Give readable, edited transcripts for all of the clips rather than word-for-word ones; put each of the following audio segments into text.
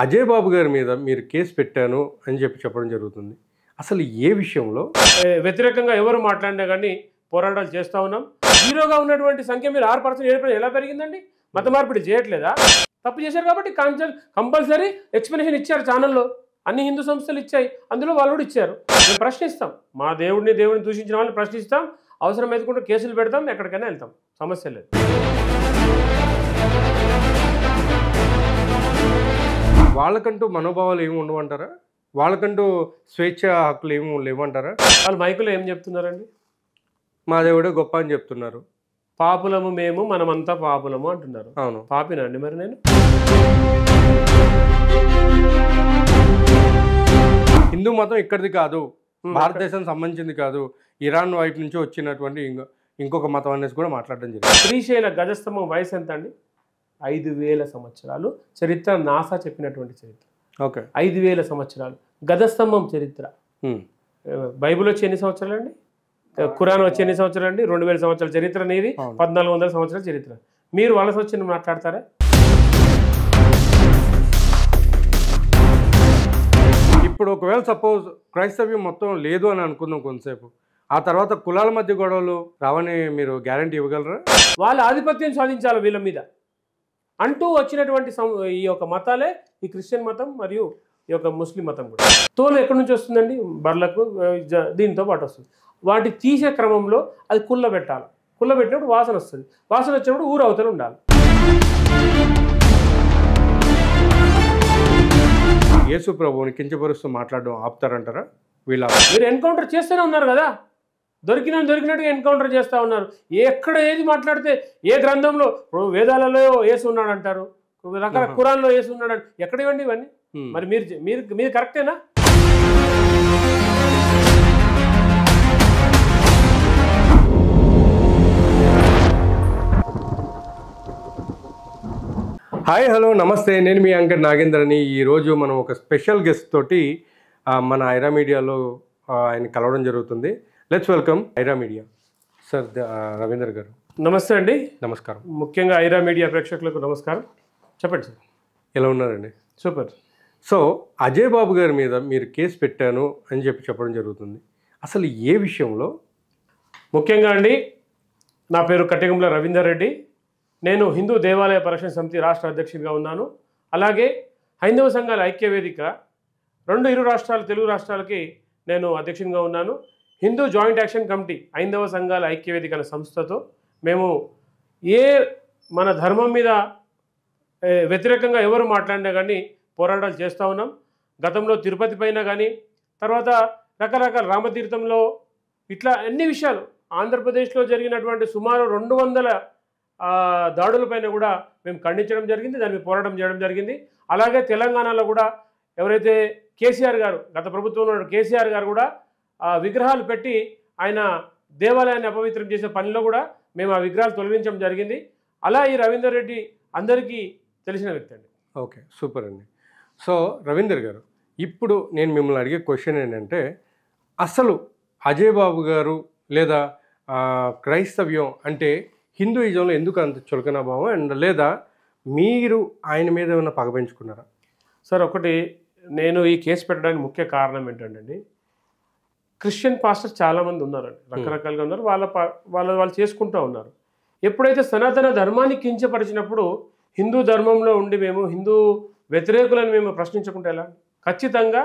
అజయ్ బాబు గారి మీద మీరు కేసు పెట్టాను అని చెప్పడం జరుగుతుంది. అసలు ఏ విషయంలో? వ్యతిరేకంగా ఎవరు మాట్లాడినా కానీ పోరాటాలు చేస్తూ ఉన్నాం. హీరోగా ఉన్నటువంటి సంఖ్య మీరు 6% ఎలా పెరిగిందండి? మత మార్పిడి చేయట్లేదా? తప్పు చేశారు కాబట్టి కంపల్సరీ ఎక్స్ప్లెనేషన్ ఇచ్చారు ఛానల్లో. అన్ని హిందూ సంస్థలు ఇచ్చాయి, అందులో వాళ్ళు కూడా ఇచ్చారు. మేము ప్రశ్నిస్తాం, మా దేవుడిని దూషించిన వాళ్ళని ప్రశ్నిస్తాం. అవసరం ఎదుర్కొంటే కేసులు పెడతాం, ఎక్కడికైనా వెళ్తాం, సమస్య లేదు. వాళ్ళకంటూ మనోభావాలు ఏమి ఉండవంటారా? వాళ్ళకంటూ స్వేచ్ఛ హక్కులు ఏమి లేవంటారా? వాళ్ళు మైకులో ఏం చెప్తున్నారండి? మా దేవుడే గొప్ప అని చెప్తున్నారు. పాపులము మేము, మనమంతా పాపులము అంటున్నారు. అవును, పాపినండి మరి నేను? హిందూ మతం ఇక్కడిది కాదు, భారతదేశానికి సంబంధించింది కాదు, ఇరాన్ వైపు నుంచి వచ్చినటువంటి ఇంకొక మతం అనేసి కూడా మాట్లాడడం జరిగింది. శ్రీశైల గజస్తంభం వయసు ఎంత అండి? 5000 సంవత్సరాలు చరిత్ర. నాసా చెప్పినటువంటి చరిత్ర. ఓకే, 5000 సంవత్సరాలు గజస్తంభం చరిత్ర. బైబిల్ వచ్చి ఎన్ని సంవత్సరాలు అండి? ఖురాన్ వచ్చి ఎన్ని సంవత్సరాలు అండి? 2000 సంవత్సరాల చరిత్ర అనేది, 1400 సంవత్సరాల చరిత్ర. మీరు వలస వచ్చి మాట్లాడతారా? ఇప్పుడు ఒకవేళ సపోజ్ క్రైస్తవ్యం మొత్తం లేదు అని అనుకుందాం కొంతసేపు, ఆ తర్వాత కులాల మధ్య గొడవలు రావని మీరు గ్యారంటీ ఇవ్వగలరా? వాళ్ళ ఆధిపత్యం సాధించాలి వీళ్ళ మీద అంటూ వచ్చినటువంటి ఈ యొక్క మతాలే ఈ క్రిస్టియన్ మతం మరియు ఈ యొక్క ముస్లిం మతం కూడా. తోలు ఎక్కడి నుంచి వస్తుందండి? బర్లకు దీంతో పాటు వస్తుంది. వాటి తీసే క్రమంలో అది కుళ్ళ పెట్టాలి. కుళ్ళ పెట్టినప్పుడు వాసన వస్తుంది. వాసన వచ్చినప్పుడు ఊరు అవతల ఉండాలి. యేసు ప్రభువుని కించపరుస్తూ మాట్లాడడం ఆపుతారంటారా? మీరు ఎన్కౌంటర్ చేస్తూనే ఉన్నారు కదా, దొరికినట్టుగా ఎన్కౌంటర్ చేస్తూ ఉన్నారు. ఎక్కడ ఏది మాట్లాడితే, ఏ గ్రంథంలో వేదాలలో యేసు ఉన్నాడు అంటారు, రకరకాల ఖురాన్లో యేసు ఉన్నాడు అంటారు. ఎక్కడ ఇవ్వండి ఇవన్నీ? మరి మీరు కరెక్టేనా? హాయ్, హలో, నమస్తే. నేను మీ యాంకర్ నాగేంద్రని. ఈరోజు మనం ఒక స్పెషల్ గెస్ట్ తోటి మన ఐరా మీడియాలో ఆయన కలవడం జరుగుతుంది. Let's welcome Aira media sir. Ravinder గారు నమస్తే అండి. నమస్కారం. ముఖ్యంగా ఐరా మీడియా ప్రేక్షకులకు నమస్కారం. చెప్పండి సార్, ఎలా ఉన్నారండి? సూపర్. సో అజయ్ బాబు గారి మీద మీరు కేసు పెట్టాను అని చెప్పడం జరుగుతుంది. అసలు ఏ విషయంలో? ముఖ్యంగా అండి, నా పేరు కట్టెగుంట్ల రవీందర్ రెడ్డి. నేను హిందూ దేవాలయ పరిరక్షణ సమితి రాష్ట్ర అధ్యక్షుడిగా ఉన్నాను. అలాగే హైందవ సంఘాల ఐక్యవేదిక ఇరు రాష్ట్రాలు, తెలుగు రాష్ట్రాలకి నేను అధ్యక్షునిగా ఉన్నాను. హిందూ జాయింట్ యాక్షన్ కమిటీ హైందవ సంఘాల ఐక్యవేదిక అనే సంస్థతో మేము మన ధర్మం మీద వ్యతిరేకంగా ఎవరు మాట్లాడినా కానీ పోరాటాలు చేస్తూ ఉన్నాం. గతంలో తిరుపతి పైన కానీ, తర్వాత రకరకాల రామతీర్థంలో, ఇట్లా అన్ని విషయాలు, ఆంధ్రప్రదేశ్లో జరిగినటువంటి సుమారు 200 దాడులపైన కూడా మేము ఖండించడం జరిగింది, దాని మీద పోరాటం చేయడం జరిగింది. అలాగే తెలంగాణలో కూడా ఎవరైతే కేసీఆర్ గారు, గత ప్రభుత్వంలో కేసీఆర్ గారు కూడా విగ్రహాలు పెట్టి ఆయన దేవాలయాన్ని అపవిత్రం చేసే పనిలో కూడా మేము ఆ విగ్రహాలు తొలగించడం జరిగింది. అలా ఈ రవీందర్ రెడ్డి అందరికీ తెలిసిన వ్యక్తి అండి. ఓకే, సూపర్ అండి. సో రవీందర్ గారు, ఇప్పుడు నేను మిమ్మల్ని అడిగే క్వశ్చన్ ఏంటంటే, అసలు అజయ్ బాబు గారు లేదా క్రైస్తవ్యం అంటే హిందూయిజంలో ఎందుకు అంత చులకన భావం, అండ్ లేదా మీరు ఆయన మీద ఏమైనా పగ పెంచుకున్నారా? సార్, ఒకటి, నేను ఈ కేసు పెట్టడానికి ముఖ్య కారణం ఏంటంటే, క్రిస్టియన్ పాస్టర్స్ చాలామంది ఉన్నారండి, రకరకాలుగా ఉన్నారు. వాళ్ళు చేసుకుంటూ ఉన్నారు. ఎప్పుడైతే సనాతన ధర్మాన్ని కించపరిచినప్పుడు హిందూ ధర్మంలో ఉండి మేము హిందూ వ్యతిరేకులను మేము ప్రశ్నించకుండా ఎలా? ఖచ్చితంగా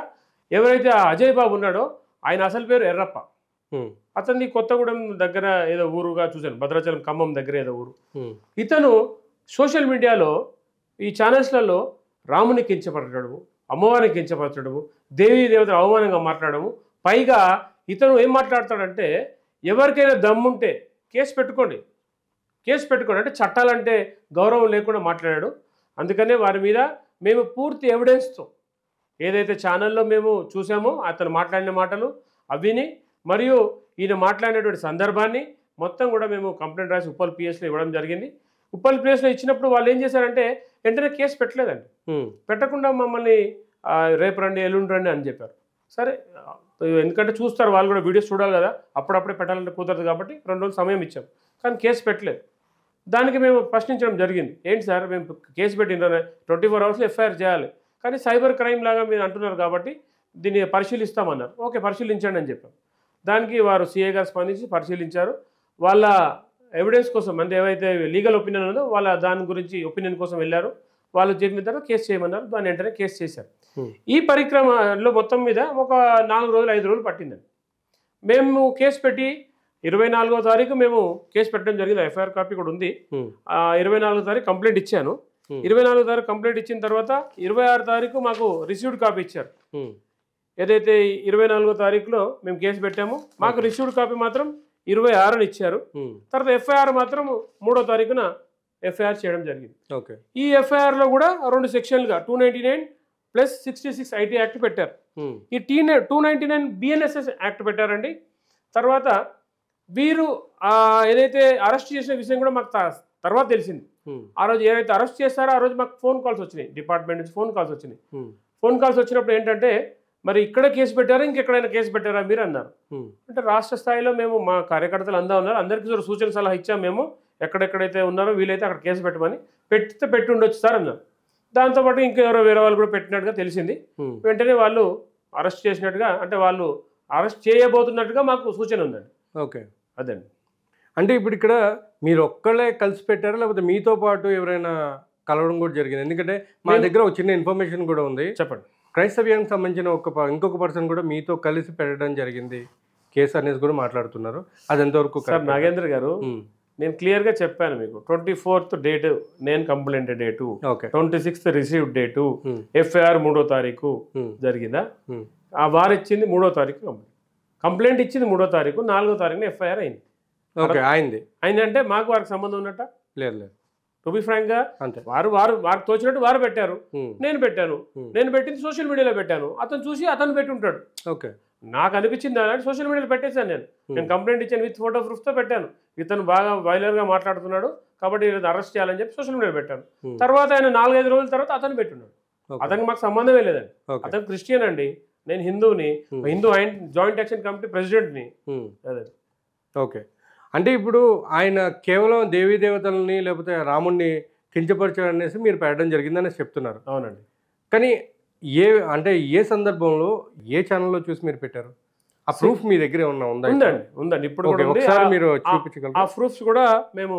ఎవరైతే ఆ అజయ్ బాబు ఉన్నాడో ఆయన అసలు పేరు ఎర్రప్ప. అతన్ని కొత్తగూడెం దగ్గర ఏదో ఊరుగా చూశాను, భద్రాచలం ఖమ్మం దగ్గర ఏదో ఊరు. ఇతను సోషల్ మీడియాలో ఈ ఛానల్స్లలో రాముని కించపరచడము, అమ్మవారిని కించపరచడము, దేవీ దేవతలు అవమానంగా మాట్లాడము. పైగా ఇతను ఏం మాట్లాడతాడంటే, ఎవరికైనా దమ్ముంటే కేసు పెట్టుకోండి అంటే చట్టాలంటే గౌరవం లేకుండా మాట్లాడాడు. అందుకనే వారి మీద మేము పూర్తి ఎవిడెన్స్తో ఏదైతే ఛానల్లో మేము చూసామో అతను మాట్లాడిన మాటలు అవిని, మరియు ఈయన మాట్లాడినటువంటి సందర్భాన్ని మొత్తం కూడా మేము కంప్లైంట్ రాసి ఉప్పల్ పిఎస్లో ఇవ్వడం జరిగింది. ఉప్పల్ పిఎస్లో ఇచ్చినప్పుడు వాళ్ళు ఏం చేశారంటే వెంటనే కేసు పెట్టలేదండి. పెట్టకుండా మమ్మల్ని రేపు రండి, ఎల్లుండి రండి అని చెప్పారు. సరే, ఎందుకంటే చూస్తారు వాళ్ళు కూడా, వీడియోస్ చూడాలి కదా, అప్పుడప్పుడే పెట్టాలంటే కుదరదు కాబట్టి 2 రోజులు సమయం ఇచ్చాం. కానీ కేసు పెట్టలేదు. దానికి మేము ప్రశ్నించడం జరిగింది. ఏంటి సార్, మేము కేసు పెట్టిన 24 అవర్స్లో ఎఫ్ఐఆర్ చేయాలి, కానీ సైబర్ క్రైమ్ లాగా మీరు అంటున్నారు కాబట్టి దీన్ని పరిశీలిస్తామన్నారు. ఓకే, పరిశీలించండి అని చెప్పాం. దానికి వారు సిఐ గారు స్పందించి పరిశీలించారు. వాళ్ళ ఎవిడెన్స్ కోసం అంటే ఏవైతే లీగల్ ఒపీనియన్ ఉందో వాళ్ళ దాని గురించి ఒపీనియన్ కోసం వెళ్ళారు. వాళ్ళు చెప్పిన తర్వాత కేసు చేయమన్నారు. దాన్ని వెంటనే కేసు చేశారు. ఈ పరిక్రమలో మొత్తం మీద ఒక 4 రోజులు 5 రోజులు పట్టిందండి. మేము కేసు పెట్టి 24వ తారీఖు మేము కేసు పెట్టడం జరిగింది. ఎఫ్ఐఆర్ కాపీ కూడా ఉంది. 24వ తారీఖు కంప్లైంట్ ఇచ్చాను. 24వ తారీఖు కంప్లైంట్ ఇచ్చిన తర్వాత 26 తారీఖు మాకు రిసీవ్డ్ కాపీ ఇచ్చారు. ఏదైతే 24వ తారీఖులో మేము కేసు పెట్టామో మాకు రిసీవ్డ్ కాపీ మాత్రం 26ని ఇచ్చారు. తర్వాత ఎఫ్ఐఆర్ మాత్రం 3వ తారీఖున ఎఫ్ఐఆర్ చేయడం జరిగింది. ఈ ఎఫ్ఐఆర్లో కూడా 2 సెక్షన్లుగా 299 ప్లస్ 66 ఐటీ యాక్ట్ పెట్టారు. ఈ 299 బిఎన్ఎస్ఎస్ యాక్ట్ పెట్టారండి. తర్వాత వీరు ఏదైతే అరెస్ట్ చేసిన విషయం కూడా మాకు తర్వాత తెలిసింది. ఆ రోజు ఏదైతే అరెస్ట్ చేస్తారో ఆ రోజు మాకు ఫోన్ కాల్స్ వచ్చినాయి, డిపార్ట్మెంట్ నుంచి ఫోన్ కాల్స్ వచ్చినాయి. ఫోన్ కాల్స్ వచ్చినప్పుడు ఏంటంటే మరి ఇక్కడ కేసు పెట్టారా ఇంకెక్కడైనా కేసు పెట్టారా మీరు అన్నారు. అంటే రాష్ట్ర స్థాయిలో మేము మా కార్యకర్తలు అందా ఉన్నారు, అందరికీ సూచన సలహా ఇచ్చాము. మేము ఎక్కడెక్కడైతే ఉన్నారో వీలైతే అక్కడ కేసు పెట్టమని, పెట్టి ఉండొచ్చు సార్ అన్నారు. దాంతోపాటు ఇంకెవరో వేరే వాళ్ళు కూడా పెట్టినట్టుగా తెలిసింది. వెంటనే వాళ్ళు అరెస్ట్ చేసినట్టుగా, అంటే వాళ్ళు అరెస్ట్ చేయబోతున్నట్టుగా మాకు సూచన ఉందండి. ఓకే, అదండి. అంటే ఇప్పుడు ఇక్కడ మీరు ఒక్కళ్ళే కలిసి పెట్టారా లేకపోతే మీతో పాటు ఎవరైనా కలవడం కూడా జరిగింది? ఎందుకంటే మా దగ్గర ఒక చిన్న ఇన్ఫర్మేషన్ కూడా ఉంది. చెప్పండి. క్రైస్తవ్యానికి సంబంధించిన ఇంకొక పర్సన్ కూడా మీతో కలిసి పెట్టడం జరిగింది కేసు అనేసి కూడా మాట్లాడుతున్నారు. అది ఎంతవరకు? సార్ నాగేంద్ర గారు, నేను క్లియర్గా చెప్పాను మీకు. 24th డేటు నేను complaint date, 26th received date, FIR 3వ తారీఖు జరిగిందా? ఆ వారు ఇచ్చింది 3వ తారీఖు కంప్లైంట్ ఇచ్చింది 3వ తారీఖు, 4వ తారీఖున ఎఫ్ఐఆర్ అయింది. అయిందంటే మాకు వారికి సంబంధం ఉన్నట్ట? లేదు. టు బి ఫ్రాంక్ గా వారు తోచినట్టు వారు పెట్టారు, నేను పెట్టాను. నేను పెట్టింది సోషల్ మీడియాలో పెట్టాను. అతను చూసి అతను పెట్టి ఉంటాడు. ఓకే, నాకు అనిపించింది అలాంటి సోషల్ మీడియాలో పెట్టేశాను. నేను కంప్లైంట్ ఇచ్చాను, విత్ ఫోటో ప్రూఫ్తో పెట్టాను. ఇతను బాగా వైలర్గా మాట్లాడుతున్నాడు కాబట్టి అరెస్ట్ చేయాలని చెప్పి సోషల్ మీడియా పెట్టాను. తర్వాత ఆయన 4-5 రోజుల తర్వాత అతను పెట్టున్నాడు. అతనికి మాకు సంబంధమే లేదండి. అతను క్రిస్టియన్ అండి, నేను హిందూని, హిందూ జాయింట్ యాక్షన్ కమిటీ ప్రెసిడెంట్ని. అదే. ఓకే, అంటే ఇప్పుడు ఆయన కేవలం దేవీ దేవతలని లేకపోతే రాముడిని కించపరచడం అనేసి మీరు పెట్టడం జరిగిందని చెప్తున్నారు. అవునండి. కానీ ఏ సందర్భంలో ఏ ఛానల్లో చూసి మీరు పెట్టారు? ఆ ప్రూఫ్ మీ దగ్గర ఏమన్నా ఉందా? ఉందండి. ఇప్పుడు ఒకసారి మీరు చూపించగలరా? ఆ ప్రూఫ్స్ కూడా మేము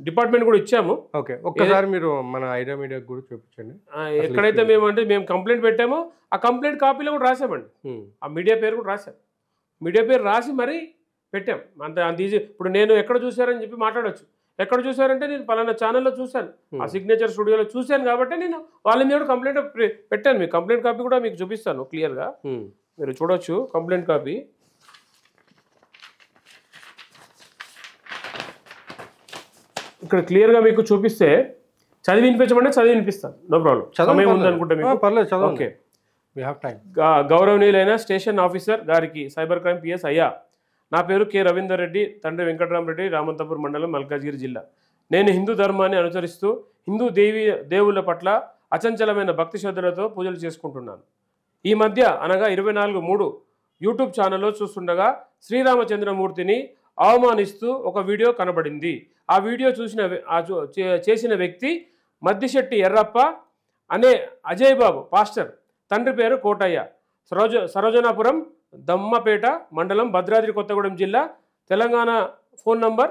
డిపార్ట్మెంట్ కూడా ఇచ్చాము. ఓకే, ఒక్కసారి మీరు మన ఐడియా మీడియాకి కూడా చూపించండి. ఎక్కడైతే మేము కంప్లైంట్ పెట్టామో ఆ కంప్లైంట్ కాపీలో కూడా రాసామండి. ఆ మీడియా పేరు కూడా రాశాం. మీడియా పేరు రాసి మరీ పెట్టాం. అంత ఈజీ. ఇప్పుడు నేను ఎక్కడ చూశారని చెప్పి మాట్లాడవచ్చు. ఎక్కడ చూశారంటే నేను పలానా ఛానల్లో చూశాను, ఆ సిగ్నేచర్ స్టూడియోలో చూశాను కాబట్టి నేను వాళ్ళ మీద కంప్లైంట్ పెట్టాను. మీకు కంప్లైంట్ కాపీ కూడా మీకు చూపిస్తాను క్లియర్గా, మీరు చూడొచ్చు. కంప్లైంట్ కాపీ ఇక్కడ క్లియర్గా మీకు చూపిస్తే చదివి వినిపించమంటే చదివి వినిపిస్తాను. No problem. సమయం ఉందనుకుంటే మీకు. పర్లేదు. ఓకే. గౌరవనీయులైన స్టేషన్ ఆఫీసర్ గారికి, సైబర్ క్రైమ్ పిఎస్ అయ్యా, నా పేరు కె రవీందర్ రెడ్డి, తండ్రి వెంకటరామరెడ్డి, రామంతపూర్ మండలం, మల్కాజ్గిరి జిల్లా. నేను హిందూ ధర్మాన్ని అనుసరిస్తూ హిందూ దేవుళ్ళ పట్ల అచంచలమైన భక్తి శ్రద్ధలతో పూజలు చేసుకుంటున్నాను. ఈ మధ్య అనగా 24/3 యూట్యూబ్ ఛానల్లో చూస్తుండగా శ్రీరామచంద్రమూర్తిని అవమానిస్తూ ఒక వీడియో కనబడింది. ఆ వీడియో చేసిన వ్యక్తి మద్దిశెట్టి ఎర్రప్ప అనే అజయ్ బాబు పాస్టర్, తండ్రి పేరు కోటయ్య, సరోజనాపురం, దమ్మపేట మండలం, భద్రాద్రి కొత్తగూడెం జిల్లా, Telangana. Phone number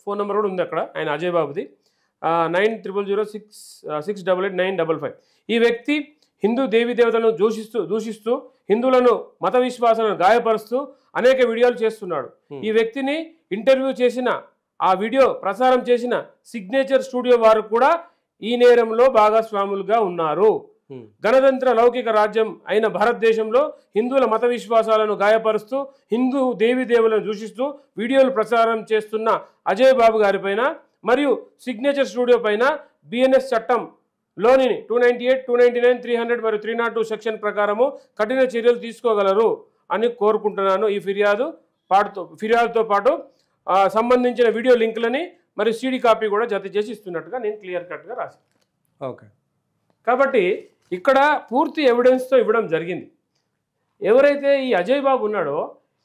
phone number కూడా ఉంది అక్కడ ఆయన అజయ్ బాబుది, 9000668895. ఈ వ్యక్తి హిందూ దేవీ దేవతలను దూషిస్తూ హిందువులను మత విశ్వాసాలను గాయపరుస్తూ అనేక వీడియోలు చేస్తున్నాడు. ఈ వ్యక్తిని ఇంటర్వ్యూ చేసిన, ఆ వీడియో ప్రసారం చేసిన సిగ్నేచర్ స్టూడియో వారు కూడా ఈ నేరంలో భాగస్వాములుగా ఉన్నారు. గణతంత్ర లౌకిక రాజ్యం అయిన భారతదేశంలో హిందువుల మత విశ్వాసాలను గాయపరుస్తూ హిందూ దేవీ దేవులను దూషిస్తూ వీడియోలు ప్రసారం చేస్తున్న అజయ్ బాబు గారిపైన మరియు సిగ్నేచర్ స్టూడియో పైన బిఎన్ఎస్ చట్టంలోని 298, 299, 300 మరియు 302 సెక్షన్ ప్రకారము కఠిన చర్యలు తీసుకోగలరు అని కోరుకుంటున్నాను. ఈ ఫిర్యాదుతో పాటు సంబంధించిన వీడియో లింకులని మరియు సీడీ కాపీ కూడా జత చేసి ఇస్తున్నట్టుగా నేను క్లియర్ కట్గా రాశాను. ఓకే, కాబట్టి ఇక్కడ పూర్తి ఎవిడెన్స్తో ఇవ్వడం జరిగింది. ఎవరైతే ఈ అజయ్ బాబు ఉన్నాడో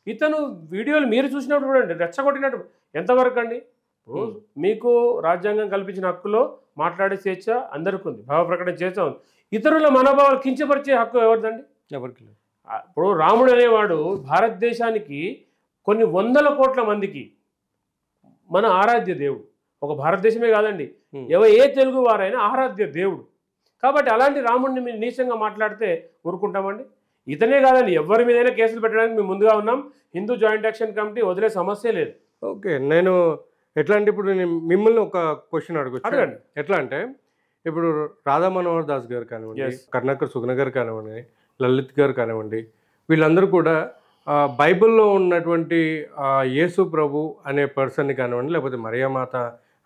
ఇతను వీడియోలు మీరు చూసినప్పుడు కూడా రెచ్చగొట్టినట్టు ఎంతవరకు అండి? మీకు రాజ్యాంగం కల్పించిన హక్కులో మాట్లాడే స్వేచ్ఛ అందరికీ ఉంది, భావ ప్రకటన స్వేచ్ఛ ఉంది. ఇతరుల మనోభావాలు కించపరిచే హక్కు ఎవరిదండి? ఎవరికి లేదు. ఇప్పుడు రాముడు అనేవాడు భారతదేశానికి కొన్ని వందల కోట్ల మందికి మన ఆరాధ్య దేవుడు. ఒక భారతదేశమే కాదండి, ఏ తెలుగు వారైనా ఆరాధ్య దేవుడు. కాబట్టి అలాంటి రాముడిని మీరు నీచంగా మాట్లాడితే ఊరుకుంటామండి? ఇతనే కాదండి, ఎవరి మీదైనా కేసులు పెట్టడానికి మేము ముందుగా ఉన్నాం. హిందూ జాయింట్ యాక్షన్ కమిటీ వదిలే సమస్య లేదు. ఓకే, నేను ఎట్లా అంటే ఇప్పుడు నేను మిమ్మల్ని ఒక క్వశ్చన్ అడగండి. అడగచ్చు. ఎట్లా అంటే ఇప్పుడు రాధా మనోహర్ దాస్ గారు కానివ్వండి, కర్ణాకర్ సుగుణ గారు కానివ్వండి, లలిత్ గారు కానివ్వండి, వీళ్ళందరూ కూడా బైబిల్లో ఉన్నటువంటి యేసు ప్రభు అనే పర్సన్ని కానివ్వండి, లేకపోతే మరియామాత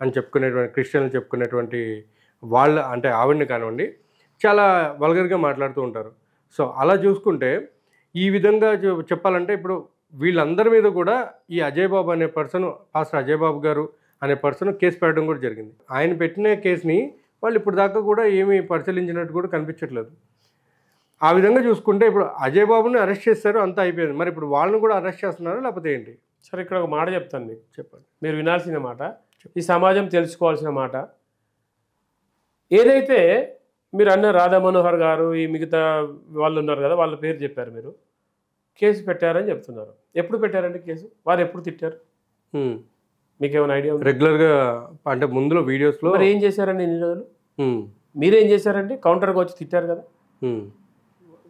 అని చెప్పుకునేటువంటి క్రిస్టియన్లు చెప్పుకునేటువంటి వాళ్ళ అంటే ఆవిడని కానివ్వండి, చాలా వల్గర్గా మాట్లాడుతూ ఉంటారు. సో అలా చూసుకుంటే ఈ విధంగా చెప్పాలంటే ఇప్పుడు వీళ్ళందరి మీద కూడా ఈ అజయ్ బాబు అనే పర్సన్, పాస్టర్ అజయ్ బాబు గారు అనే పర్సన్ కేసు పెట్టడం కూడా జరిగింది. ఆయన పెట్టిన కేసుని వాళ్ళు ఇప్పుడు దాకా కూడా ఏమీ పరిశీలించినట్టు కూడా కనిపించట్లేదు. ఆ విధంగా చూసుకుంటే ఇప్పుడు అజయ్ బాబుని అరెస్ట్ చేస్తారు, అంతా అయిపోయింది. మరి ఇప్పుడు వాళ్ళని కూడా అరెస్ట్ చేస్తున్నారు లేకపోతే ఏంటి? సరే, ఇక్కడ ఒక మాట చెప్తాను మీకు, చెప్పండి. మీరు వినాల్సిన మాట, ఈ సమాజం తెలుసుకోవాల్సిన మాట. ఏదైతే మీరు అన్న రాధా మనోహర్ గారు, ఈ మిగతా వాళ్ళు ఉన్నారు కదా, వాళ్ళ పేరు చెప్పారు, మీరు కేసు పెట్టారని చెప్తున్నారు. ఎప్పుడు పెట్టారండి కేసు? వారు ఎప్పుడు తిట్టారు? మీకు ఏమైనా ఐడియా ఉంది? రెగ్యులర్గా అంటే ముందులో వీడియోస్లో. మరి ఏం చేశారండి ఇన్ని రోజులు? మీరేం చేశారండి? కౌంటర్గా వచ్చి తిట్టారు కదా,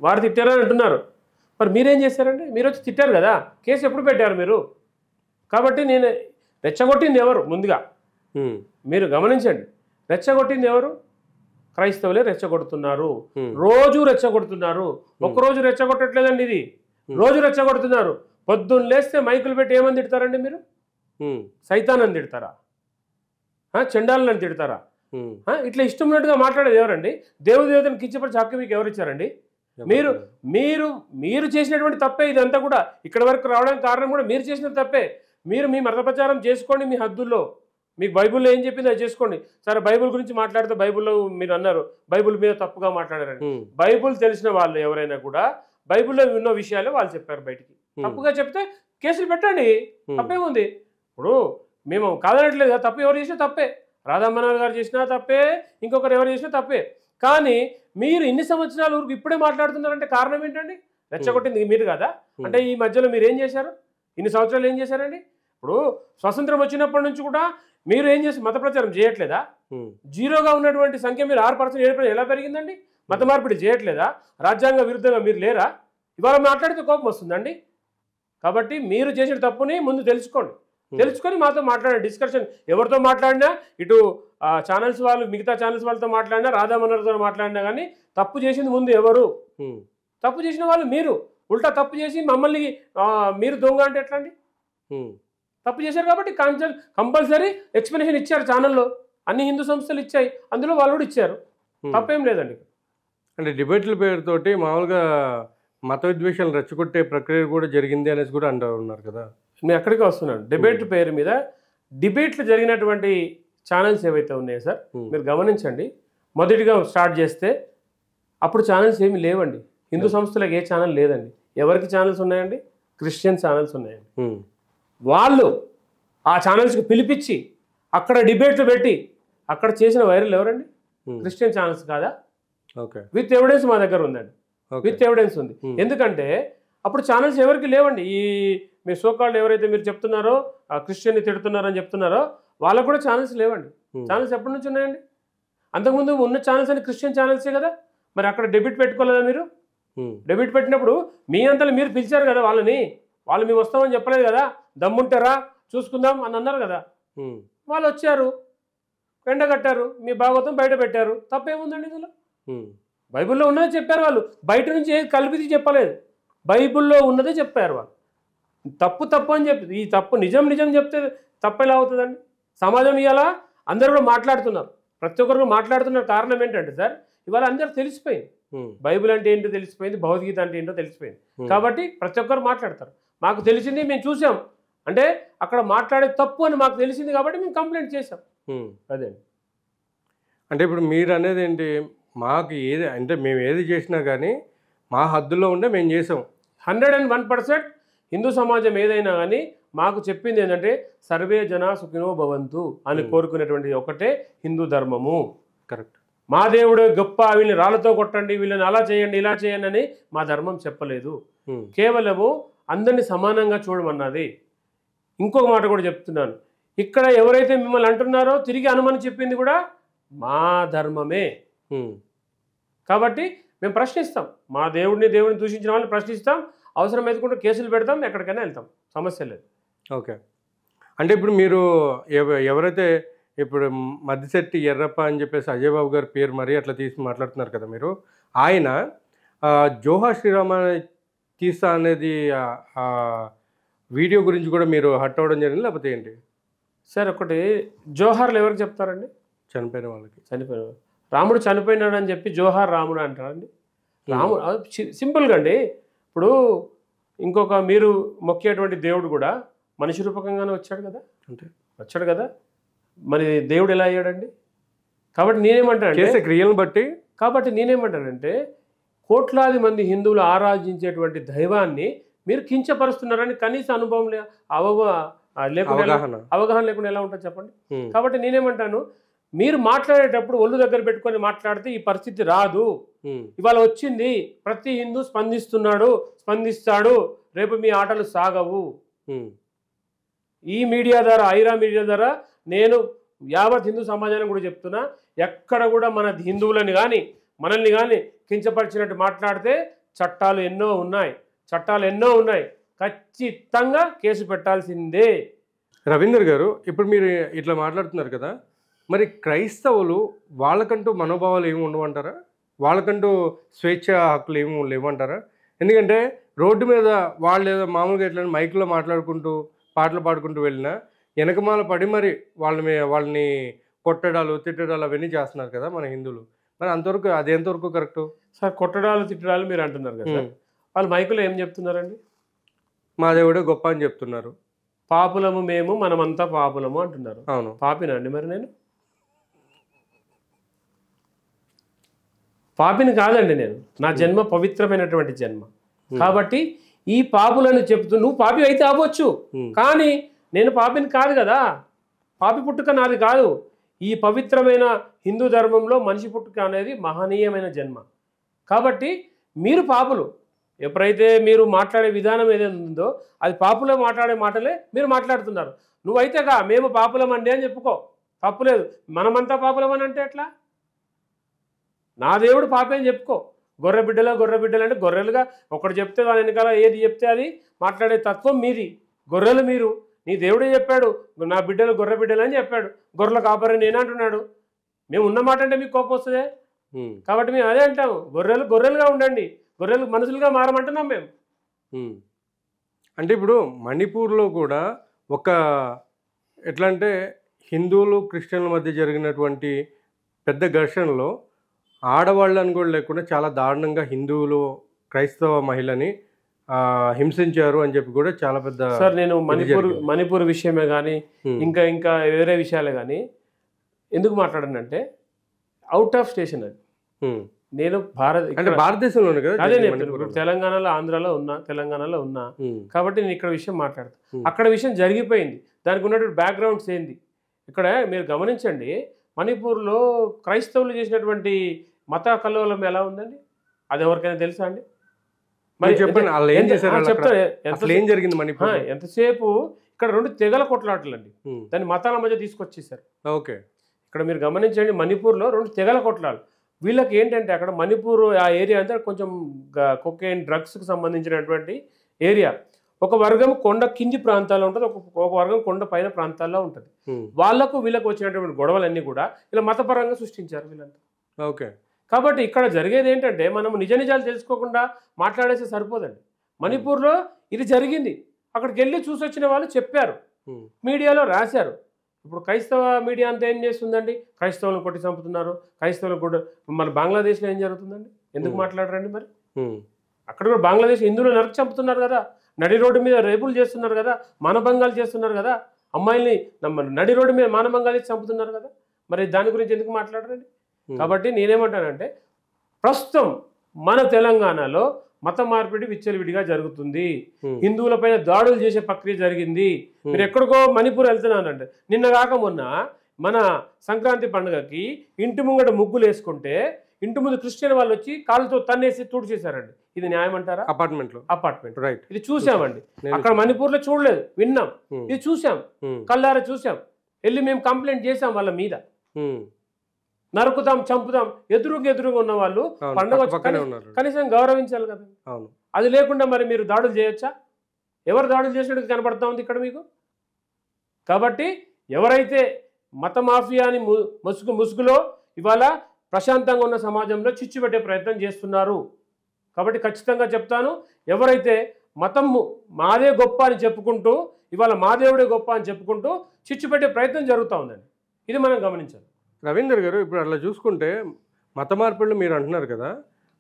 వారు తిట్టారని అంటున్నారు. మరి మీరేం చేశారండి? మీరు వచ్చి తిట్టారు కదా, కేసు ఎప్పుడు పెట్టారు మీరు? కాబట్టి నేను రెచ్చగొట్టింది ఎవరు? ముందుగా మీరు గమనించండి, రెచ్చగొట్టింది ఎవరు? క్రైస్తవులే రెచ్చగొడుతున్నారు, రోజు రెచ్చగొడుతున్నారు. ఒక్కరోజు రెచ్చగొట్టట్లేదండి, ఇది రోజు రెచ్చగొడుతున్నారు. పొద్దున్న లేస్తే మైకులు పెట్టి ఏమని తిడతారండి మీరు? సైతాన్ తిడతారా? చండాలని తిడతారా? ఇట్లా ఇష్టం ఉన్నట్టుగా మాట్లాడేది ఎవరండి? దేవతను కించపరిచే హక్కు మీకు ఎవరు ఇచ్చారండి? మీరు మీరు మీరు చేసినటువంటి తప్పే ఇదంతా కూడా. ఇక్కడ వరకు రావడానికి కారణం కూడా మీరు చేసిన తప్పే. మీరు మీ మత ప్రచారం చేసుకోండి మీ హద్దుల్లో. మీకు బైబిల్లో ఏం చెప్పింది అది చేసుకోండి. సరే, బైబిల్ గురించి మాట్లాడితే బైబిల్లో మీరు అన్నారు బైబిల్ మీద తప్పుగా మాట్లాడారండి. బైబిల్ తెలిసిన వాళ్ళు ఎవరైనా కూడా బైబిల్లో ఉన్న విషయాలే వాళ్ళు చెప్పారు బయటికి. తప్పుగా చెప్తే కేసులు పెట్టండి, తప్పేముంది? ఇప్పుడు మేము కాదనట్లేదు, తప్పు ఎవరు చేసినా తప్పే. రాధా మనోహర్ గారు చేసినా తప్పే, ఇంకొకరు ఎవరు చేసినా తప్పే. కానీ మీరు ఇన్ని సంవత్సరాల వరకు ఇప్పుడే మాట్లాడుతున్నారంటే కారణం ఏంటండి? రెచ్చగొట్టింది మీరు కదా. అంటే ఈ మధ్యలో మీరు ఏం చేశారు? ఇన్ని సంవత్సరాలు ఏం చేశారండి? ఇప్పుడు స్వతంత్రం వచ్చినప్పటి నుంచి కూడా మీరు ఏం చేసి మత ప్రచారం చేయట్లేదా? జీరోగా ఉన్నటువంటి సంఖ్య మీరు 6%, 7% ఎలా పెరిగిందండి? మత మార్పిడి చేయట్లేదా? రాజ్యాంగ విరుద్ధంగా మీరు లేరా? ఇవాళ మాట్లాడితే కోపం వస్తుందండి. కాబట్టి మీరు చేసిన తప్పుని ముందు తెలుసుకోండి, తెలుసుకొని మాతో మాట్లాడండి. డిస్కషన్ ఎవరితో మాట్లాడినా, ఇటు ఛానల్స్ వాళ్ళు, మిగతా ఛానల్స్ వాళ్ళతో మాట్లాడినా, రాధా మనోహర్తో మాట్లాడినా కానీ తప్పు చేసింది ముందు ఎవరు? తప్పు చేసిన వాళ్ళు మీరు. ఉల్టా తప్పు చేసి మమ్మల్ని మీరు దొంగ అంటే ఎట్లా అండి? తప్పు చేశారు కాబట్టి కంపల్సరీ ఎక్స్ప్లెనేషన్ ఇచ్చారు ఛానల్లో, అన్ని హిందూ సంస్థలు ఇచ్చాయి, అందులో వాళ్ళు కూడా ఇచ్చారు. తప్పేం లేదండి. అంటే డిబేట్ల పేరుతోటి మామూలుగా మత విద్వేషాలు రెచ్చగొట్టే ప్రక్రియ కూడా జరిగింది అనేసి కూడా అంటున్నారు కదా. నేను ఎక్కడికి వస్తున్నాను, డిబేట్ పేరు మీద డిబేట్లు జరిగినటువంటి ఛానల్స్ ఏవైతే ఉన్నాయో సార్, మీరు గమనించండి. మొదటిగా స్టార్ట్ చేస్తే అప్పుడు ఛానల్స్ ఏమి లేవండి. హిందూ సంస్థలకు ఏ ఛానల్ లేదండి. ఎవరికి ఛానల్స్ ఉన్నాయండి? క్రిస్టియన్ ఛానల్స్ ఉన్నాయండి. వాళ్ళు ఆ ఛానల్స్కి పిలిపించి అక్కడ డిబేట్లు పెట్టి అక్కడ చేసిన వైరల్ ఎవరండి? క్రిస్టియన్ ఛానల్స్ కాదా? ఓకే, విత్ ఎవిడెన్స్ మా దగ్గర ఉందండి, విత్ ఎవిడెన్స్ ఉంది. ఎందుకంటే అప్పుడు ఛానల్స్ ఎవరికి లేవండి. ఈ మీ సోకాళ్ళు ఎవరైతే మీరు చెప్తున్నారో క్రిస్టియన్ని తిడుతున్నారని చెప్తున్నారో వాళ్ళకు కూడా ఛానల్స్ లేవండి. ఛానల్స్ ఎప్పటి నుంచి ఉన్నాయండి? అంతకుముందు ఉన్న ఛానల్స్ అని క్రిస్టియన్ ఛానల్సే కదా. మరి అక్కడ డెబిట్ పెట్టుకోలేదా మీరు? డెబిట్ పెట్టినప్పుడు మీ అంతలో మీరు పిలిచారు కదా వాళ్ళని, వాళ్ళు మేము వస్తామని చెప్పలేదు కదా, దమ్ముంటారా చూసుకుందాం అని అన్నారు కదా. వాళ్ళు వచ్చారు, ఎండగట్టారు, మీ భాగవతం బయట పెట్టారు. తప్పేముందండి ఇందులో? బైబిల్లో ఉన్నదే చెప్పారు వాళ్ళు, బయట నుంచి ఏది కల్పితే చెప్పలేదు, బైబిల్లో ఉన్నదే చెప్పారు వాళ్ళు. తప్పు తప్పు అని చెప్పి, ఈ తప్పు నిజం నిజం చెప్తే తప్పు ఎలా అవుతుందండి? సమాజం ఇవాళ అందరూ కూడా మాట్లాడుతున్నారు, ప్రతి ఒక్కరు మాట్లాడుతున్నారు. కారణం ఏంటంటే సార్, ఇవాళ అందరూ తెలిసిపోయింది, బైబిల్ అంటే ఏంటో తెలిసిపోయింది, భగవద్గీత అంటే ఏంటో తెలిసిపోయింది. కాబట్టి ప్రతి ఒక్కరు మాట్లాడతారు. మాకు తెలిసింది, మేము చూసాం అంటే అక్కడ మాట్లాడే తప్పు అని మాకు తెలిసింది కాబట్టి మేము కంప్లైంట్ చేసాం. అదే అంటే ఇప్పుడు మీరు అనేది ఏంటి? మాకు ఏది అంటే మేము ఏది చేసినా కానీ మా హద్దుల్లో ఉండే మేము చేసాం. 101% హిందూ సమాజం ఏదైనా కానీ మాకు చెప్పింది ఏంటంటే సర్వే జన సుఖినో భవంతు అని కోరుకునేటువంటి ఒకటే హిందూ ధర్మము. కరెక్ట్. మా దేవుడు గొప్ప, వీళ్ళని రాళ్ళతో కొట్టండి, వీళ్ళని అలా చేయండి ఇలా చేయండి అని మా ధర్మం చెప్పలేదు. కేవలము అందరినీ సమానంగా చూడమన్నది. ఇంకొక మాట కూడా చెప్తున్నాను, ఇక్కడ ఎవరైతే మిమ్మల్ని అంటున్నారో తిరిగి హనుమాన్ చెప్పింది కూడా మా ధర్మమే. కాబట్టి మేము ప్రశ్నిస్తాం, మా దేవుడిని దూషించిన వాళ్ళని ప్రశ్నిస్తాం, అవసరం ఎదుకుంటూ కేసులు పెడతాం, ఎక్కడికైనా వెళ్తాం, సమస్య లేదు. ఓకే. అంటే ఇప్పుడు మీరు ఎవరైతే ఇప్పుడు మద్దిశెట్టి ఎర్రప్ప అని చెప్పేసి అజయ్ బాబు గారి పేరు మరీ అట్లా తీసి మాట్లాడుతున్నారు కదా మీరు, ఆయన జోహార్ శ్రీరామ తీసా అనేది వీడియో గురించి కూడా మీరు హట్ అవ్వడం జరిగింది లేకపోతే ఏంటి సార్? ఒకటి, జోహార్లు ఎవరికి చెప్తారండి? చనిపోయిన వాళ్ళకి. చనిపోయిన రాముడు చనిపోయినాడు అని చెప్పి జోహార్ రాముడు అంటారండి. రాముడు సింపుల్గా అండి. ఇప్పుడు ఇంకొక మీరు మొక్కేటువంటి దేవుడు కూడా మనిషి రూపకంగానే వచ్చాడు కదా, అంటే వచ్చాడు కదా, మరి దేవుడు ఎలా అయ్యాడండి? కాబట్టి నేనేమంటానంటే క్రియలను బట్టి, కాబట్టి నేనేమంటానంటే కోట్లాది మంది హిందువులు ఆరాధించేటువంటి దైవాన్ని మీరు కించపరుస్తున్నారని కనీస అనుభవం అవగాహన లేకుండా ఎలా ఉంటుంది చెప్పండి. కాబట్టి నేనేమంటాను, మీరు మాట్లాడేటప్పుడు ఒళ్ళు దగ్గర పెట్టుకొని మాట్లాడితే ఈ పరిస్థితి రాదు. ఇవాళ వచ్చింది, ప్రతి హిందూ స్పందిస్తాడు, రేపు మీ ఆటలు సాగవు. ఈ మీడియా ద్వారా, ఐరా మీడియా ద్వారా నేను యావత్ హిందూ సమాజాన్ని కూడా చెప్తున్నా, ఎక్కడ కూడా మన హిందువులని కానీ మనల్ని కానీ కించపరిచినట్టు మాట్లాడితే చట్టాలు ఎన్నో ఉన్నాయి, ఖచ్చితంగా కేసు పెట్టాల్సిందే. రవీందర్ గారు, ఇప్పుడు మీరు ఇట్లా మాట్లాడుతున్నారు కదా, మరి క్రైస్తవులు వాళ్ళకంటూ మనోభావాలు ఏమి ఉండవంటారా? వాళ్ళకంటూ స్వేచ్ఛ హక్కులు ఏమి లేవంటారా? ఎందుకంటే రోడ్డు మీద వాళ్ళు ఏదో మామూలుగా ఎట్లా మైక్లో మాట్లాడుకుంటూ పాటలు పాడుకుంటూ వెళ్ళినా వెనకమాల పడి మరి వాళ్ళని కొట్టడాలు తిట్టడాలు అవన్నీ చేస్తున్నారు కదా మన హిందువులు. మరి అంతవరకు అది ఎంతవరకు కరెక్టు సార్? కొట్టడాలు తిట్టడాలు మీరు అంటున్నారు కదా, వాళ్ళు మైకులో ఏం చెప్తున్నారండి? మా దేవుడే గొప్ప అని చెప్తున్నారు. పాపులము మేము, మనమంతా పాపులము అంటున్నారు. అవును, పాపినండి మరి నేను? పాపిని కాదండి నేను. నా జన్మ పవిత్రమైనటువంటి జన్మ. కాబట్టి ఈ పాపులను చెప్తూ నువ్వు పాపి అయితే అవ్వచ్చు, కానీ నేను పాపిని కాదు కదా. పాపి పుట్టుక నాది కాదు. ఈ పవిత్రమైన హిందూ ధర్మంలో మనిషి పుట్టుక అనేది మహనీయమైన జన్మ. కాబట్టి మీరు పాపులు. ఎప్పుడైతే మీరు మాట్లాడే విధానం ఏదైనా ఉందో అది పాపులో మాట్లాడే మాటలే మీరు మాట్లాడుతున్నారు. నువ్వైతేగా మేము పాపులమండి అని చెప్పుకో, తప్పులేదు. మనమంతా పాపులమని అంటే ఎట్లా? నా దేవుడు పాపే అని చెప్పుకో. గొర్రె బిడ్డలు అంటే గొర్రెలుగా ఒకటి చెప్తే దాని వెనకాల ఏది చెప్తే అది మాట్లాడే తత్వం మీది. గొర్రెలు మీరు. నీ దేవుడే చెప్పాడు, నా బిడ్డలు గొర్రె బిడ్డలు అని చెప్పాడు. గొర్రెల కాపరి నేను అంటున్నాడు. మేము ఉన్నమాట అంటే మీకు కోపం వస్తుందే. కాబట్టి మేము అదే అంటాము, గొర్రెలుగా ఉండండి, గొర్రెలు మనుషులుగా మారమంటున్నాం మేము. అంటే ఇప్పుడు మణిపూర్లో కూడా ఒక ఎట్లా అంటే హిందువులు క్రిస్టియన్ల మధ్య జరిగినటువంటి పెద్ద ఘర్షణలో ఆడవాళ్ళని కూడా లేకుండా చాలా దారుణంగా హిందువులు క్రైస్తవ మహిళని హింసించారు అని చెప్పి కూడా చాలా పెద్ద. సార్ నేను మణిపూర్ విషయమే కానీ ఇంకా వేరే విషయాలే కానీ ఎందుకు మాట్లాడానంటే అవుట్ ఆఫ్ స్టేషన్ అది. నేను భారతదేశంలోనే కదా, అదే నేను తెలంగాణలో తెలంగాణలో ఉన్నా కాబట్టి నేను ఇక్కడ విషయం మాట్లాడతాను. అక్కడ విషయం జరిగిపోయింది, దానికి ఉన్నటువంటి బ్యాక్గ్రౌండ్స్ ఏంది ఇక్కడ మీరు గమనించండి. మణిపూర్లో క్రైస్తవులు చేసినటువంటి మత కల్లోలం ఎలా ఉందండి, అది ఎవరికైనా తెలుసా అండి? మరి చెప్పండి, ఏం జరిగింది మణిపూర్? ఎంతసేపు ఇక్కడ రెండు తెగల కొట్లాటలండి, దాన్ని మతాల మధ్య తీసుకొచ్చేసారు. ఓకే, ఇక్కడ మీరు గమనించండి, మణిపూర్లో రెండు తెగల కొట్లాలు. వీళ్ళకి ఏంటంటే అక్కడ మణిపూర్ ఆ ఏరియా అంతా కొంచెం కొకైన్ డ్రగ్స్కి సంబంధించినటువంటి ఏరియా. ఒక వర్గం కొండ కింది ప్రాంతాల్లో ఉంటుంది, ఒక వర్గం కొండ పైన ప్రాంతాల్లో ఉంటుంది. వీళ్ళకు వచ్చినటువంటి గొడవలన్నీ కూడా ఇలా మతపరంగా సృష్టించారు వీళ్ళంతా. ఓకే, కాబట్టి ఇక్కడ జరిగేది ఏంటంటే మనం నిజాలు తెలుసుకోకుండా మాట్లాడేస్తే సరిపోదండి. మణిపూర్లో ఇది జరిగింది, అక్కడికి వెళ్ళి చూసి వచ్చిన వాళ్ళు చెప్పారు, మీడియాలో రాశారు. ఇప్పుడు క్రైస్తవ మీడియా అంతా ఏం చేస్తుందండి, క్రైస్తవులను కొట్టి చంపుతున్నారు, క్రైస్తవులను కూడా. మరి బంగ్లాదేశ్లో ఏం జరుగుతుందండి, ఎందుకు మాట్లాడరండి? మరి అక్కడ కూడా బంగ్లాదేశ్ హిందువులు నరికి చంపుతున్నారు కదా, నడి రోడ్డు మీద రేపులు చేస్తున్నారు కదా, మానభంగాలు చేస్తున్నారు కదా, అమ్మాయిల్ని నడి రోడ్డు మీద మానభంగాలు ఇచ్చి చంపుతున్నారు కదా, మరి దాని గురించి ఎందుకు మాట్లాడరండి? కాబట్టి నేనేమంటానంటే ప్రస్తుతం మన తెలంగాణలో మత మార్పిడి విచ్చలవిడిగా జరుగుతుంది, హిందువులపైన దాడులు చేసే ప్రక్రియ జరిగింది. మీరు ఎక్కడికో మణిపూర్ వెళ్తున్నానంటే నిన్న కాక మొన్న మన సంక్రాంతి పండుగకి ఇంటి ముంగట ముగ్గులు వేసుకుంటే ఇంటి ముందు క్రిస్టియన్ వాళ్ళు వచ్చి కాళ్ళతో తన్నేసి తుడిచేశారండి. ఇది న్యాయం అంటారా? Apartment right. ఇది చూసామండి. అక్కడ మణిపూర్లో చూడలేదు, విన్నాం. ఇది చూసాం, కళ్ళారా చూసాం. వెళ్ళి మేము కంప్లైంట్ చేసాం వాళ్ళ మీద. నరుకుతాం, చంపుతాం, ఎదురుగా ఉన్న వాళ్ళు పండుగ కనీసం గౌరవించాలి కదా. అది లేకుండా మరి మీరు దాడులు చేయొచ్చా? ఎవరు దాడులు చేసినట్టు కనపడతా ఉంది ఇక్కడ మీకు. కాబట్టి ఎవరైతే మత మాఫియాని ముసుగులో ఇవాళ ప్రశాంతంగా ఉన్న సమాజంలో చిచ్చు పెట్టే ప్రయత్నం చేస్తున్నారు. కాబట్టి ఖచ్చితంగా చెప్తాను, ఎవరైతే మతం మాదే గొప్ప అని చెప్పుకుంటూ ఇవాళ మా దేవుడే గొప్ప అని చెప్పుకుంటూ చిచ్చు పెట్టే ప్రయత్నం జరుగుతూ ఉందండి. ఇది మనం గమనించాలి. రవీందర్ గారు, ఇప్పుడు అట్లా చూసుకుంటే మత మార్పిళ్ళు మీరు అంటున్నారు కదా,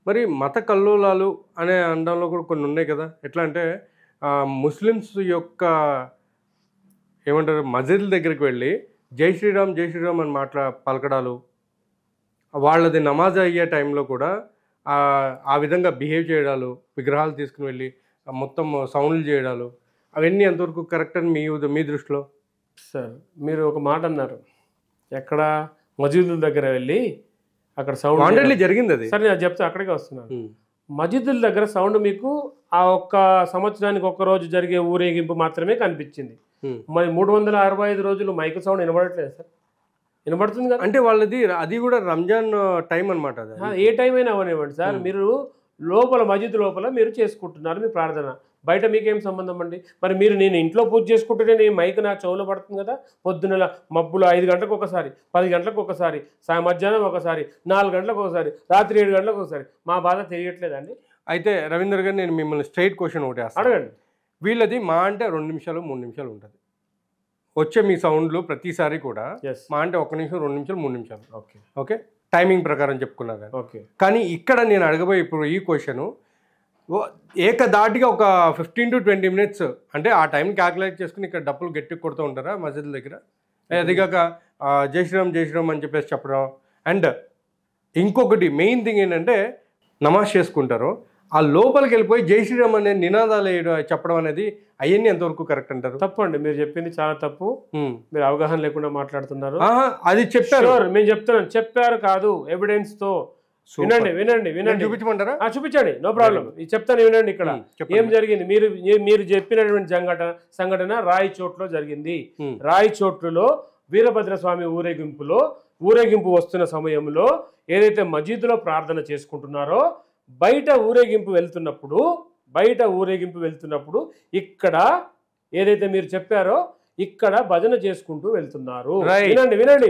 మరి మత కల్లోలాలు అనే అనడంలో కూడా కొన్ని ఉన్నాయి కదా. ఎట్లా అంటే ముస్లిమ్స్ యొక్క ఏమంటారు మస్జిద్ల దగ్గరికి వెళ్ళి జై శ్రీరామ్ అని పలకడాలు, వాళ్ళది నమాజ్ అయ్యే టైంలో కూడా ఆ విధంగా బిహేవ్ చేయడాలు, విగ్రహాలు తీసుకుని వెళ్ళి మొత్తం సౌండ్లు చేయడాలు, అవన్నీ ఎంతవరకు కరెక్ట్ అని మీ దృష్టిలో? సార్ మీరు ఒక మాట అన్నారు, ఎక్కడ మస్జిదుల దగ్గర వెళ్ళి అక్కడ సౌండ్ జరిగింది. అది సరే నేను చెప్తా, అక్కడికే వస్తున్నాను. మస్జిదుల దగ్గర సౌండ్ మీకు ఆ ఒక్క సంవత్సరానికి ఒక్క రోజు జరిగే ఊరేగింపు మాత్రమే కనిపించింది. మరి 365 రోజులు మైక్ సౌండ్ వినబడట్లేదు సార్? వినబడుతుంది కదా. అంటే వాళ్ళది అది కూడా రంజాన్ టైం అనమాట. ఏ టైం అయినా అవనివ్వండి సార్, మీరు లోపల మస్జిద్ లోపల మీరు చేసుకుంటున్నారు మీ ప్రార్థన, బయట మీకేం సంబంధం అండి? మరి నేను ఇంట్లో పూజ చేసుకుంటూనే నీ మైక్ నా చెవులో పడుతుంది కదా. పొద్దున మబ్బులు 5 గంటలకు ఒకసారి, 10 గంటలకు ఒకసారి, మధ్యాహ్నం ఒకసారి, 4 గంటలకు ఒకసారి, రాత్రి 7 గంటలకు ఒకసారి. మా బాధ తెలియట్లేదండి. అయితే రవీందర్ గారు, నేను మిమ్మల్ని స్ట్రైట్ క్వశ్చన్ ఒకటి అడగండి. వీళ్ళది మా అంటే 2 నిమిషాలు 3 నిమిషాలు ఉంటుంది వచ్చే మీ సౌండ్లు ప్రతిసారి కూడా. మా అంటే 1 నిమిషం 2 నిమిషాలు 3 నిమిషాలు ఓకే టైమింగ్ ప్రకారం చెప్పుకున్నారు. కానీ ఇక్కడ నేను అడగబోయే ఇప్పుడు ఈ క్వశ్చన్ ఏకదాటిగా ఒక 15 to 20 minutes అంటే ఆ టైం క్యాల్కులేట్ చేసుకుని ఇక్కడ డప్పులు గట్టి కొడుతూ ఉంటారా మస్జిద్ దగ్గర? అదిగాక జై శ్రీరామ్ అని చెప్పేసి చెప్పడం. అండ్ ఇంకొకటి మెయిన్ థింగ్ ఏంటంటే నమాజ్ చేసుకుంటారు, ఆ లోపలికి వెళ్ళిపోయి జై శ్రీరామ్ అనే నినాదాలు చెప్పడం అనేది అవన్నీ ఎంతవరకు కరెక్ట్ అంటారు? తప్పు అండి, మీరు చెప్పింది చాలా తప్పు. మీరు అవగాహన లేకుండా మాట్లాడుతున్నారు. అది చెప్పారు, మేము చెప్తున్నాను, చెప్పారు కాదు, ఎవిడెన్స్ తో. వినండి చూపించమంటారా? చూపించండి, నో ప్రాబ్లం. చెప్తాను, వినండి. ఇక్కడ ఏం జరిగింది, మీరు చెప్పినటువంటి సంఘటన రాయచోట్లో జరిగింది. రాయచోట్లలో వీరభద్ర స్వామి ఊరేగింపు వస్తున్న సమయంలో ఏదైతే మస్జిద్లో ప్రార్థన చేసుకుంటున్నారో బయట ఊరేగింపు వెళ్తున్నప్పుడు ఇక్కడ ఏదైతే మీరు చెప్పారో ఇక్కడ భజన చేసుకుంటూ వెళ్తున్నారు. వినండి.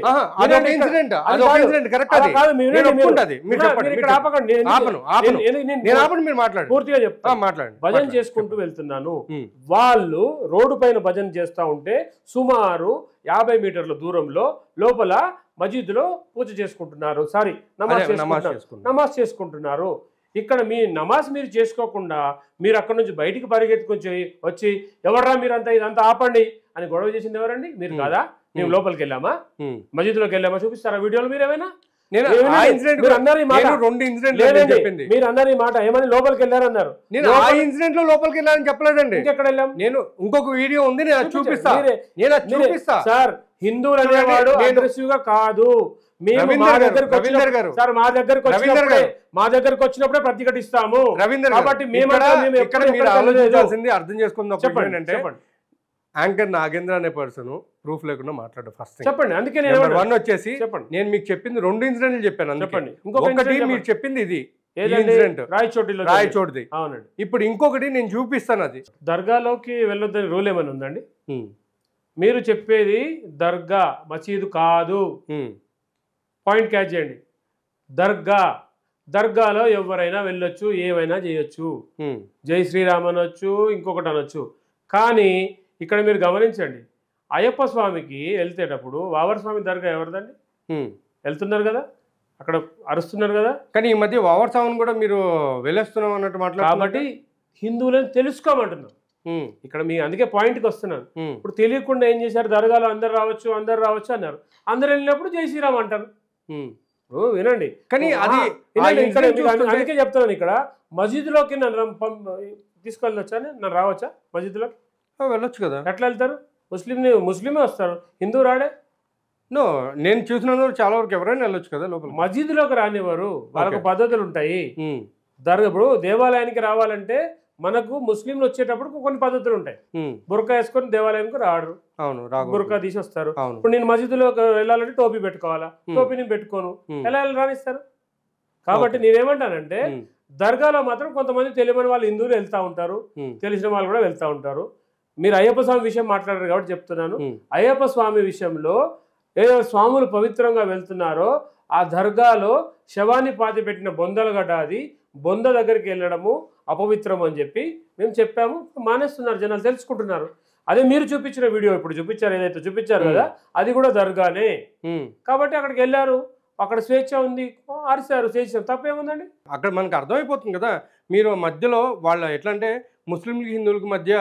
పూర్తిగా చెప్తా. భజన చేసుకుంటూ వెళ్తున్నాను. వాళ్ళు రోడ్డు పైన భజన చేస్తా ఉంటే సుమారు 50 మీటర్ల దూరంలో లోపల మస్జిద్లో పూజ చేసుకుంటున్నారు. సారీ, నమాజ్ చేసుకుంటున్నారు. ఇక్కడ మీ నమాజ్ మీరు చేసుకోకుండా మీరు అక్కడ నుంచి బయటికి పరిగెత్తుకొని వచ్చి ఎవర్రా మీరంతా ఇదంతా ఆపండి అని గొడవ చేసింది ఎవరండి? మీరు కాదా? మేము లోపలికి వెళ్ళామా, మస్జిద్లోకి వెళ్ళామా? చూపిస్తారా వీడియోలు మీరు ఏమైనా? మీరు అందరూ ఈ మాట ఏమని లోపలికి వెళ్ళారన్నారు. నేను ఆ ఇన్సిడెంట్ లో లోపలికి వెళ్ళాలని చెప్పలేదండి. ఇంకెక్కడ వెళ్ళాం? నేను ఇంకొక వీడియో ఉంది, నేను చూపిస్తా. సార్, హిందువులు అనేవాడు అగ్రెసివ్ గా కాదు. మా దగ్గరకు వచ్చినప్పుడే ప్రతిఘటిస్తాము. కాబట్టి అర్థం చేసుకుందాం. యాంకర్ నాగేంద్ర అనే పర్సన్ ప్రూఫ్ లేకుండా మాట్లాడు ఫస్ట్ చెప్పండి. అందుకే వన్ వచ్చేసి నేను మీకు చెప్పింది 2 ఇన్సిడెంట్లు చెప్పాను. చెప్పండి. ఇంకొకటి మీరు చెప్పింది ఇది రాయచోటిది. అవునండి. ఇప్పుడు ఇంకొకటి నేను చూపిస్తాను. అది దర్గాలోకి వెళ్ళొద్దని రూల్ ఏమైనా ఉందండి? మీరు చెప్పేది దర్గా మసీదు కాదు. పాయింట్ క్యాచ్ చేయండి. దర్గాలో ఎవరైనా వెళ్ళొచ్చు, ఏమైనా చేయొచ్చు, జై శ్రీరామ్ అనొచ్చు, ఇంకొకటి అనొచ్చు. కానీ ఇక్కడ మీరు గమనించండి, అయ్యప్ప స్వామికి వెళ్తేటప్పుడు వావర్ స్వామి దర్గా ఎవరిదండి? వెళ్తున్నారు కదా, అక్కడ అరుస్తున్నారు కదా. కానీ ఈ మధ్య వావర్ స్వామిని కూడా మీరు వెళ్ళేస్తున్నాం అన్నట్టు మాట్లాడు. కాబట్టి హిందువులను తెలుసుకోమంటున్నాం ఇక్కడ. మీ అందుకే పాయింట్కి వస్తున్నాను. ఇప్పుడు తెలియకుండా ఏం చేశారు, దర్గాలో అందరు రావచ్చు అన్నారు. అందరు వెళ్ళినప్పుడు జై శ్రీరామ్ అంటారు. వినండి. కానీ అది వినండి, ఇక్కడ అందుకే చెప్తున్నాను, ఇక్కడ మసీదులోకి నన్ను తీసుకెళ్ళొచ్చా, నన్ను రావచ్చా మసీదులోకి? వెళ్ళొచ్చు కదా. ఎట్లా వెళ్తారు? ముస్లిమే వస్తారు, హిందూ రాడే. నో, నేను చూసిన చాలా వరకు ఎవరైనా వెళ్ళొచ్చు కదా లోపల. మసీదులోకి రానివ్వరు, వాళ్ళకు పద్ధతులు ఉంటాయి. దర్గా ఇప్పుడు దేవాలయానికి రావాలంటే మనకు ముస్లింలు వచ్చేటప్పుడు కొన్ని పద్ధతులు ఉంటాయి. బుర్కా వేసుకొని దేవాలయానికి రాడు, బుర్కా తీసి వస్తారు. ఇప్పుడు నేను మసీదులోకి వెళ్ళాలంటే టోపీ పెట్టుకోవాలా, టోపీ నేను పెట్టుకోను, ఎలా రానిస్తారు? కాబట్టి నేనేమంటానంటే దర్గాలో మాత్రం కొంతమంది తెలియని వాళ్ళు హిందువులు వెళ్తూ ఉంటారు, తెలిసిన వాళ్ళు కూడా వెళ్తూ ఉంటారు. మీరు అయ్యప్ప స్వామి విషయం మాట్లాడారు కాబట్టి చెప్తున్నాను. అయ్యప్ప స్వామి విషయంలో ఏదో స్వాములు పవిత్రంగా వెళ్తున్నారో ఆ దర్గాలో శవాన్ని పాతి పెట్టిన బొందలగడ్డ, అది బొంద దగ్గరికి వెళ్ళడము అపవిత్రం అని చెప్పి మేము చెప్పాము. మానేస్తున్నారు జనాలు, తెలుసుకుంటున్నారు. అదే మీరు చూపించిన వీడియో ఇప్పుడు చూపించారు, ఏదైతే చూపించారు కదా, అది కూడా దర్గానే. కాబట్టి అక్కడికి వెళ్ళారు, అక్కడ స్వేచ్ఛ ఉంది, అరిశారు, చేసారు, తప్పేముందండి? అక్కడ మనకు అర్థమైపోతుంది కదా. మీరు మధ్యలో వాళ్ళ ఎట్లా అంటే ముస్లింలకి హిందువులకి మధ్య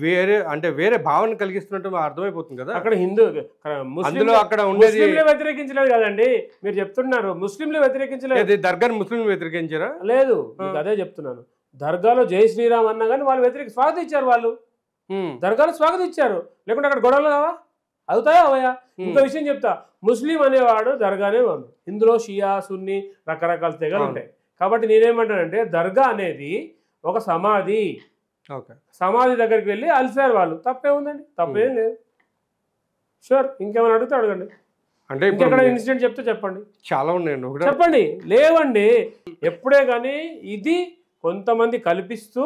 వేరే భావన కలిగిస్తున్నట్టు అర్థమైపోతుంది కదా. అక్కడ హిందూ అందులో అక్కడ ఉండేది వ్యతిరేకించలేదు కదండి, మీరు చెప్తున్నారు ముస్లింలు వ్యతిరేకించలేదు. దర్గాను ముస్లింలు వ్యతిరేకించారా? లేదు, అదే చెప్తున్నాను. దర్గాలో జై శ్రీరామ్ అన్నా కానీ వాళ్ళు స్వాగతించారు, వాళ్ళు దర్గాలో స్వాగతించారు. లేకుంటే అక్కడ గొడవలు కావా? అవుతాయా అవయా? ఇంకో విషయం చెప్తా, ముస్లిం అనేవాడు దర్గానే ఉంది. ఇందులో షియా, సున్నీ రకరకాల తెగలు ఉంటాయి. కాబట్టి నేనేమంటానంటే దర్గా అనేది ఒక సమాధి. సమాధి దగ్గరికి వెళ్ళి అలిసారు వాళ్ళు, తప్పే ఉందండి, తప్పేం లేదు. షూర్, ఇంకేమైనా అడిగితే అడగండి. అంటే ఇంకెక్కడ ఇన్సిడెంట్ చెప్తే చెప్పండి. చాలా ఉన్నాయండి, చెప్పండి. లేవండి, ఎప్పుడే కానీ ఇది కొంతమంది కల్పిస్తూ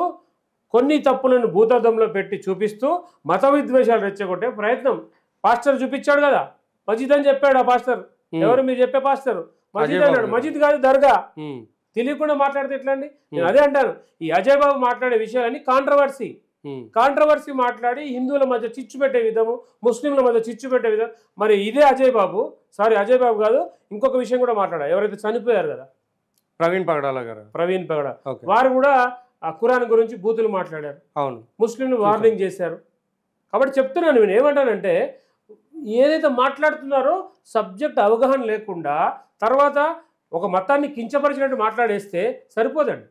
కొన్ని తప్పులను భూతద్దంలో పెట్టి చూపిస్తూ మత విద్వేషాలు రెచ్చగొట్టే ప్రయత్నం. పాస్టర్ చూపించాడు కదా, మసీద్ అని చెప్పాడు. ఆ పాస్టర్ ఎవరు? మీరు చెప్పే పాస్టర్ మసీద్ అన్నాడు. మసీద్ కాదు, దర్గా. తెలియకుండా మాట్లాడితే ఎట్లా అండి? నేను అదే అంటాను, ఈ అజయ్ బాబు మాట్లాడే విషయాలన్నీ కాంట్రవర్సీ మాట్లాడి హిందువుల మధ్య చిచ్చు పెట్టే విధము, ముస్లింల మధ్య చిచ్చు పెట్టే విధం. మరి ఇదే అజయ్ బాబు కాదు, ఇంకొక విషయం కూడా మాట్లాడారు. ఎవరైతే చనిపోయారు కదా, ప్రవీణ్ పగడ, వారు కూడా ఆ ఖురాన్ గురించి బూతులు మాట్లాడారు. అవును, ముస్లింలు వార్నింగ్ చేశారు. కాబట్టి చెప్తున్నాను, నేను ఏమంటానంటే ఏదైతే మాట్లాడుతున్నారో సబ్జెక్ట్ అవగాహన లేకుండా తర్వాత ఒక మతాన్ని కించపరిచినట్టు మాట్లాడేస్తే సరిపోదండి.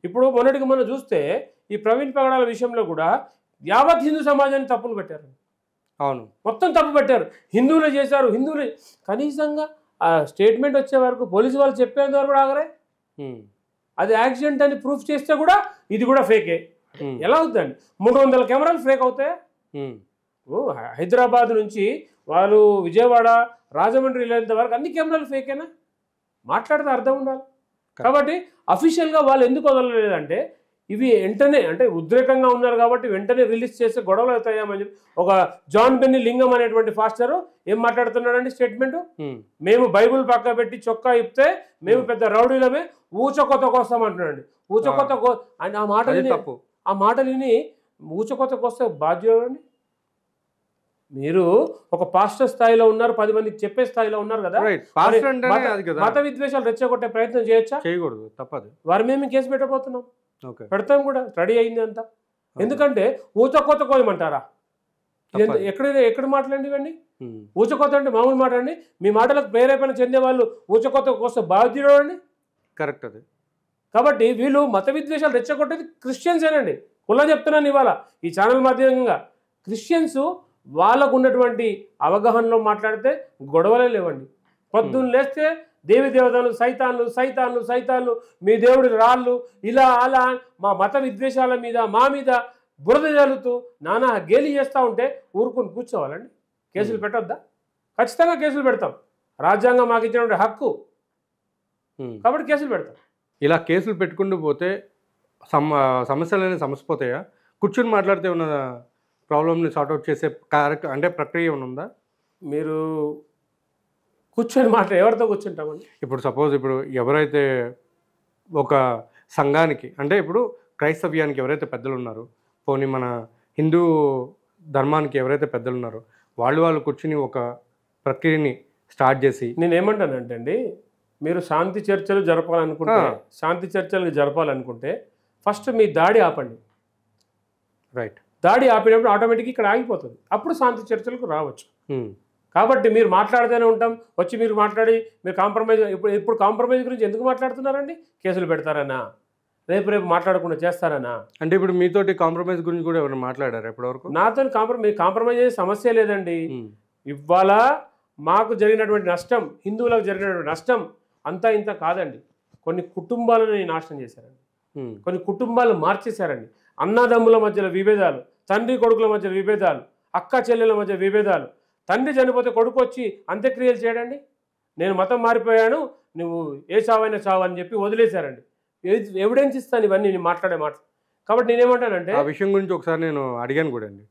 ఇప్పుడు మొన్నటికి మనం చూస్తే ఈ ప్రవీణ్ పగడాల విషయంలో కూడా యావత్ హిందూ సమాజాన్ని తప్పులు పెట్టారు. అవును, మొత్తం తప్పు పెట్టారు. హిందువులు చేశారు, హిందువులు కనీసంగా ఆ స్టేట్మెంట్ వచ్చే వరకు పోలీసు వాళ్ళు చెప్పేంత వరకు కూడా ఆగరే. అది యాక్సిడెంట్ అని ప్రూఫ్ చేస్తే కూడా ఇది కూడా ఫేకే. ఎలా అవుతుందండి? 300 కెమెరాలు ఫేక్ అవుతాయా? హైదరాబాద్ నుంచి వాళ్ళు విజయవాడ, రాజమండ్రి వెళ్ళేంత వరకు అన్ని కెమెరాలు ఫేకేనా? మాట్లాడితే అర్థం ఉండాలి. కాబట్టి అఫీషియల్గా వాళ్ళు ఎందుకు వదలలేదంటే ఇవి వెంటనే, అంటే ఉద్రేకంగా ఉన్నారు కాబట్టి వెంటనే రిలీజ్ చేస్తే గొడవలు అవుతాయేమని చెప్పి ఒక జాన్ బెన్నీ లింగం అనేటువంటి ఫాస్టరు ఏం మాట్లాడుతున్నాడండి స్టేట్మెంట్? మేము బైబుల్ పక్క పెట్టి చొక్కా ఇప్పితే మేము పెద్ద రౌడీలమే, ఊచకొత్త కోసం అంటున్నాడు. ఊచకొత్త అని ఆ మాటలు విని ఊచకొత్తకు వస్తే బాధ్యులండి. మీరు ఒక పాస్టర్ స్థాయిలో ఉన్నారు, 10 మందికి చెప్పే స్థాయిలో ఉన్నారు కదా. మత విద్వేషాలు రెచ్చగొట్టే ప్రయత్నం చేయొచ్చా? చేయకూడదు, తప్పదు. వారి మేము కేసు పెట్టబోతున్నాం, పెడతాం కూడా, రెడీ అయింది అంతా. ఎందుకంటే ఊచకొత్త కోయమంటారా? ఎక్కడ మాట్లాడండి ఇవన్నీ? ఊచకొత్త అంటే మామూలు మాట్లాడండి. మీ మాటలకు ప్రేరేపణ చెందే వాళ్ళు ఊచకొత్త కోసం బాధ్యుడు అండి. కరెక్ట్ అది. కాబట్టి వీళ్ళు మత విద్వేషాలు రెచ్చగొట్టేది క్రిస్టియన్సేనండి. కులా చెప్తున్నాను ఇవాళ ఈ ఛానల్ మాధ్యమంగా. క్రిస్టియన్స్ వాళ్ళకు ఉన్నటువంటి అవగాహనలో మాట్లాడితే గొడవలే లేవండి. పొద్దున్న లేస్తే దేవి దేవతలు, సైతాన్లు, మీ దేవుడి రాళ్ళు, ఇలా అలా మా మత విద్వేషాల మీద మా మీద బురద జల్లుతూ నానా గేలి చేస్తూ ఉంటే ఊరుకుని కూర్చోవాలండి? కేసులు పెట్టొద్దా? ఖచ్చితంగా కేసులు పెడతాం. రాజ్యాంగం మాకు ఇచ్చినటువంటి హక్కు కాబట్టి కేసులు పెడతాం. ఇలా కేసులు పెట్టుకుంటూ పోతే సమస్యలు సమసిపోతాయా? కూర్చొని మాట్లాడితే ఉన్న ప్రాబ్లమ్ని సార్ట్అవుట్ చేసే అంటే ప్రక్రియ ఏమైనా ఉందా? మీరు కూర్చొని ఎవరితో కూర్చుంటామండి? ఇప్పుడు సపోజ్ ఇప్పుడు ఎవరైతే ఒక సంఘానికి, అంటే ఇప్పుడు క్రైస్తవ్యానికి ఎవరైతే పెద్దలు ఉన్నారో, పోనీ మన హిందూ ధర్మానికి ఎవరైతే పెద్దలు ఉన్నారో వాళ్ళు కూర్చుని ఒక ప్రక్రియని స్టార్ట్ చేసి, నేనేమంటానంటే అండి, మీరు శాంతి చర్చలు జరపాలనుకుంటే ఫస్ట్ మీ దాడి ఆపండి. రైట్, దాడి ఆపినప్పుడు ఆటోమేటిక్గా ఇక్కడ ఆగిపోతుంది. అప్పుడు శాంతి చర్చలకు రావచ్చు. కాబట్టి మీరు మాట్లాడుతూనే ఉంటాం, వచ్చి మీరు మాట్లాడి మీరు కాంప్రమైజ్ ఇప్పుడు కాంప్రమైజ్ గురించి ఎందుకు మాట్లాడుతున్నారండి? కేసులు పెడతారనా, రేపు మాట్లాడకుండా చేస్తారనా? అంటే ఇప్పుడు మీతోటి కాంప్రమైజ్ గురించి కూడా ఎవరైనా మాట్లాడారు ఇప్పటివరకు? నాతో కాంప్రమైజ్ అయ్యే సమస్య లేదండి. ఇవాళ మాకు జరిగినటువంటి నష్టం, హిందువులకు జరిగినటువంటి నష్టం అంతా ఇంత కాదండి. కొన్ని కుటుంబాలను నాశనం చేశారండి, కొన్ని కుటుంబాలు మార్చేశారండి. అన్నదమ్ముల మధ్యలో విభేదాలు, తండ్రి కొడుకుల మధ్య విభేదాలు, అక్క చెల్లెల మధ్య విభేదాలు, తండ్రి చనిపోతే కొడుకు వచ్చి అంత్యక్రియలు చేయడండి. నేను మతం మారిపోయాను, నువ్వు ఏ చావైనా చావు అని చెప్పి వదిలేశారండి. ఎవిడెన్స్ ఇస్తాను ఇవన్నీ నేను మాట్లాడే మాట. కాబట్టి నేనేమంటానంటే ఆ విషయం గురించి ఒకసారి నేను అడిగాను కూడా అండి.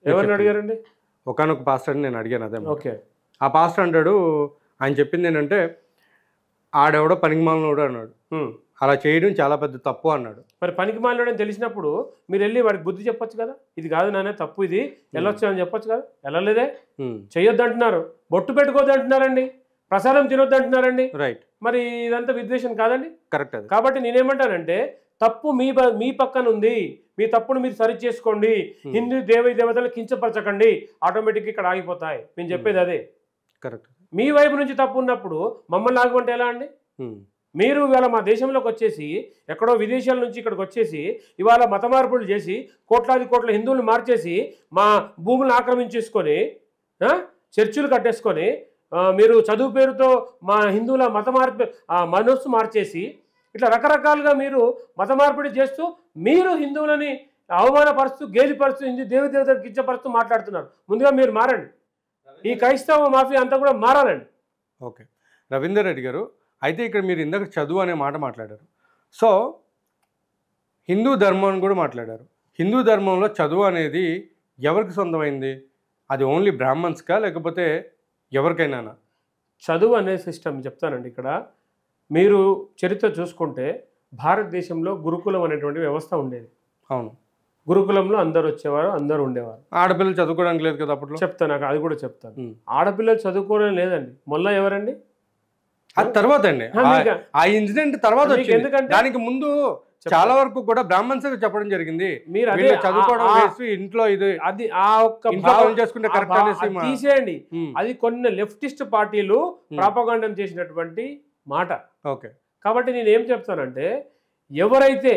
ఎవరిని అడిగారండి? ఒకనొక పాస్టర్ని నేను అడిగాను. అదే ఓకే. ఆ పాస్టర్ అంటాడు, ఆయన చెప్పింది ఏంటంటే ఆడెవడో పనికిమాలినోడు అన్నాడు, అలా చేయడం చాలా పెద్ద తప్పు అన్నాడు. మరి పనికి మాలినోడని తెలిసినప్పుడు మీరు వెళ్ళి వాడికి బుద్ధి చెప్పొచ్చు కదా, ఇది కాదు నానే తప్పు, ఇది వెళ్ళొచ్చు అని చెప్పొచ్చు కదా. వెళ్ళలేదే, చెయ్యొద్దు అంటున్నారు, బొట్టు పెట్టుకోవద్దు అంటున్నారండి, ప్రసాదం తినొద్దు అంటున్నారండి. రైట్. మరి ఇదంతా విద్వేషం కాదండి? కరెక్ట్. అది కాబట్టి నేనేమంటానంటే తప్పు మీ పక్కన ఉంది, మీ తప్పును మీరు సరి చేసుకోండి, హిందూ దేవతలు కించపరచకండి, ఆటోమేటిక్గా ఇక్కడ ఆగిపోతాయి. నేను చెప్పేది అదే. కరెక్ట్. మీ వైపు నుంచి తప్పు ఉన్నప్పుడు మమ్మల్ని ఆగుకుంటే ఎలా అండి? మీరు ఇవాళ మా దేశంలోకి వచ్చేసి ఎక్కడో విదేశాల నుంచి ఇక్కడికి వచ్చేసి ఇవాళ మత మార్పులు చేసి కోట్లాది కోట్ల హిందువులు మార్చేసి మా భూములను ఆక్రమించేసుకొని చర్చిలు కట్టేసుకొని మీరు చదువు పేరుతో మా హిందువుల మనస్సు మార్చేసి ఇట్లా రకరకాలుగా మీరు మత మార్పిడి చేస్తూ మీరు హిందువులని అవమానపరుస్తూ గేలిపరుస్తూ హిందూ దేవతలకు కించపరుస్తూ మాట్లాడుతున్నారు. ముందుగా మీరు మారండి, ఈ క్రైస్తవ మాఫియా అంతా కూడా మారాలండి. ఓకే రవీందర్ రెడ్డి గారు, అయితే ఇక్కడ మీరు ఇందాక చదువు అనే మాట మాట్లాడారు. సో హిందూ ధర్మం కూడా మాట్లాడారు. హిందూ ధర్మంలో చదువు అనేది ఎవరికి సొంతమైంది? అది ఓన్లీ బ్రాహ్మణ్స్కా లేకపోతే ఎవరికైనా? చదువు అనే సిస్టమ్ చెప్తానండి. ఇక్కడ మీరు చరిత్ర చూసుకుంటే భారతదేశంలో గురుకులం అనేటువంటి వ్యవస్థ ఉండేది. అవును. గురుకులంలో అందరు వచ్చేవారు, అందరు ఉండేవారు. ఆడపిల్లలు చదువుకోవడానికి లేదు కదా అప్పట్లో? చెప్తాను, నాకు అది కూడా చెప్తాను. ఆడపిల్లలు చదువుకోవడం లేదండి. మొన్న ఎవరండి? అది తర్వాత అండి, ఆ ఇన్సిడెంట్ తర్వాత. ఎందుకంటే దానికి ముందు చాలా వరకు కూడా బ్రాహ్మణ్స్ చెప్పడం జరిగింది, మీరు అదే చదువుకోవడం ఇంట్లో ఇది అది ఆ ఒక్క చేసుకుంటే కరెక్ట్ అనేసి తీసేయండి. అది కొన్ని లెఫ్టిస్ట్ పార్టీలు ప్రాపగాండం చేసినటువంటి మాట. ఓకే. కాబట్టి నేను ఏం చెప్తానంటే ఎవరైతే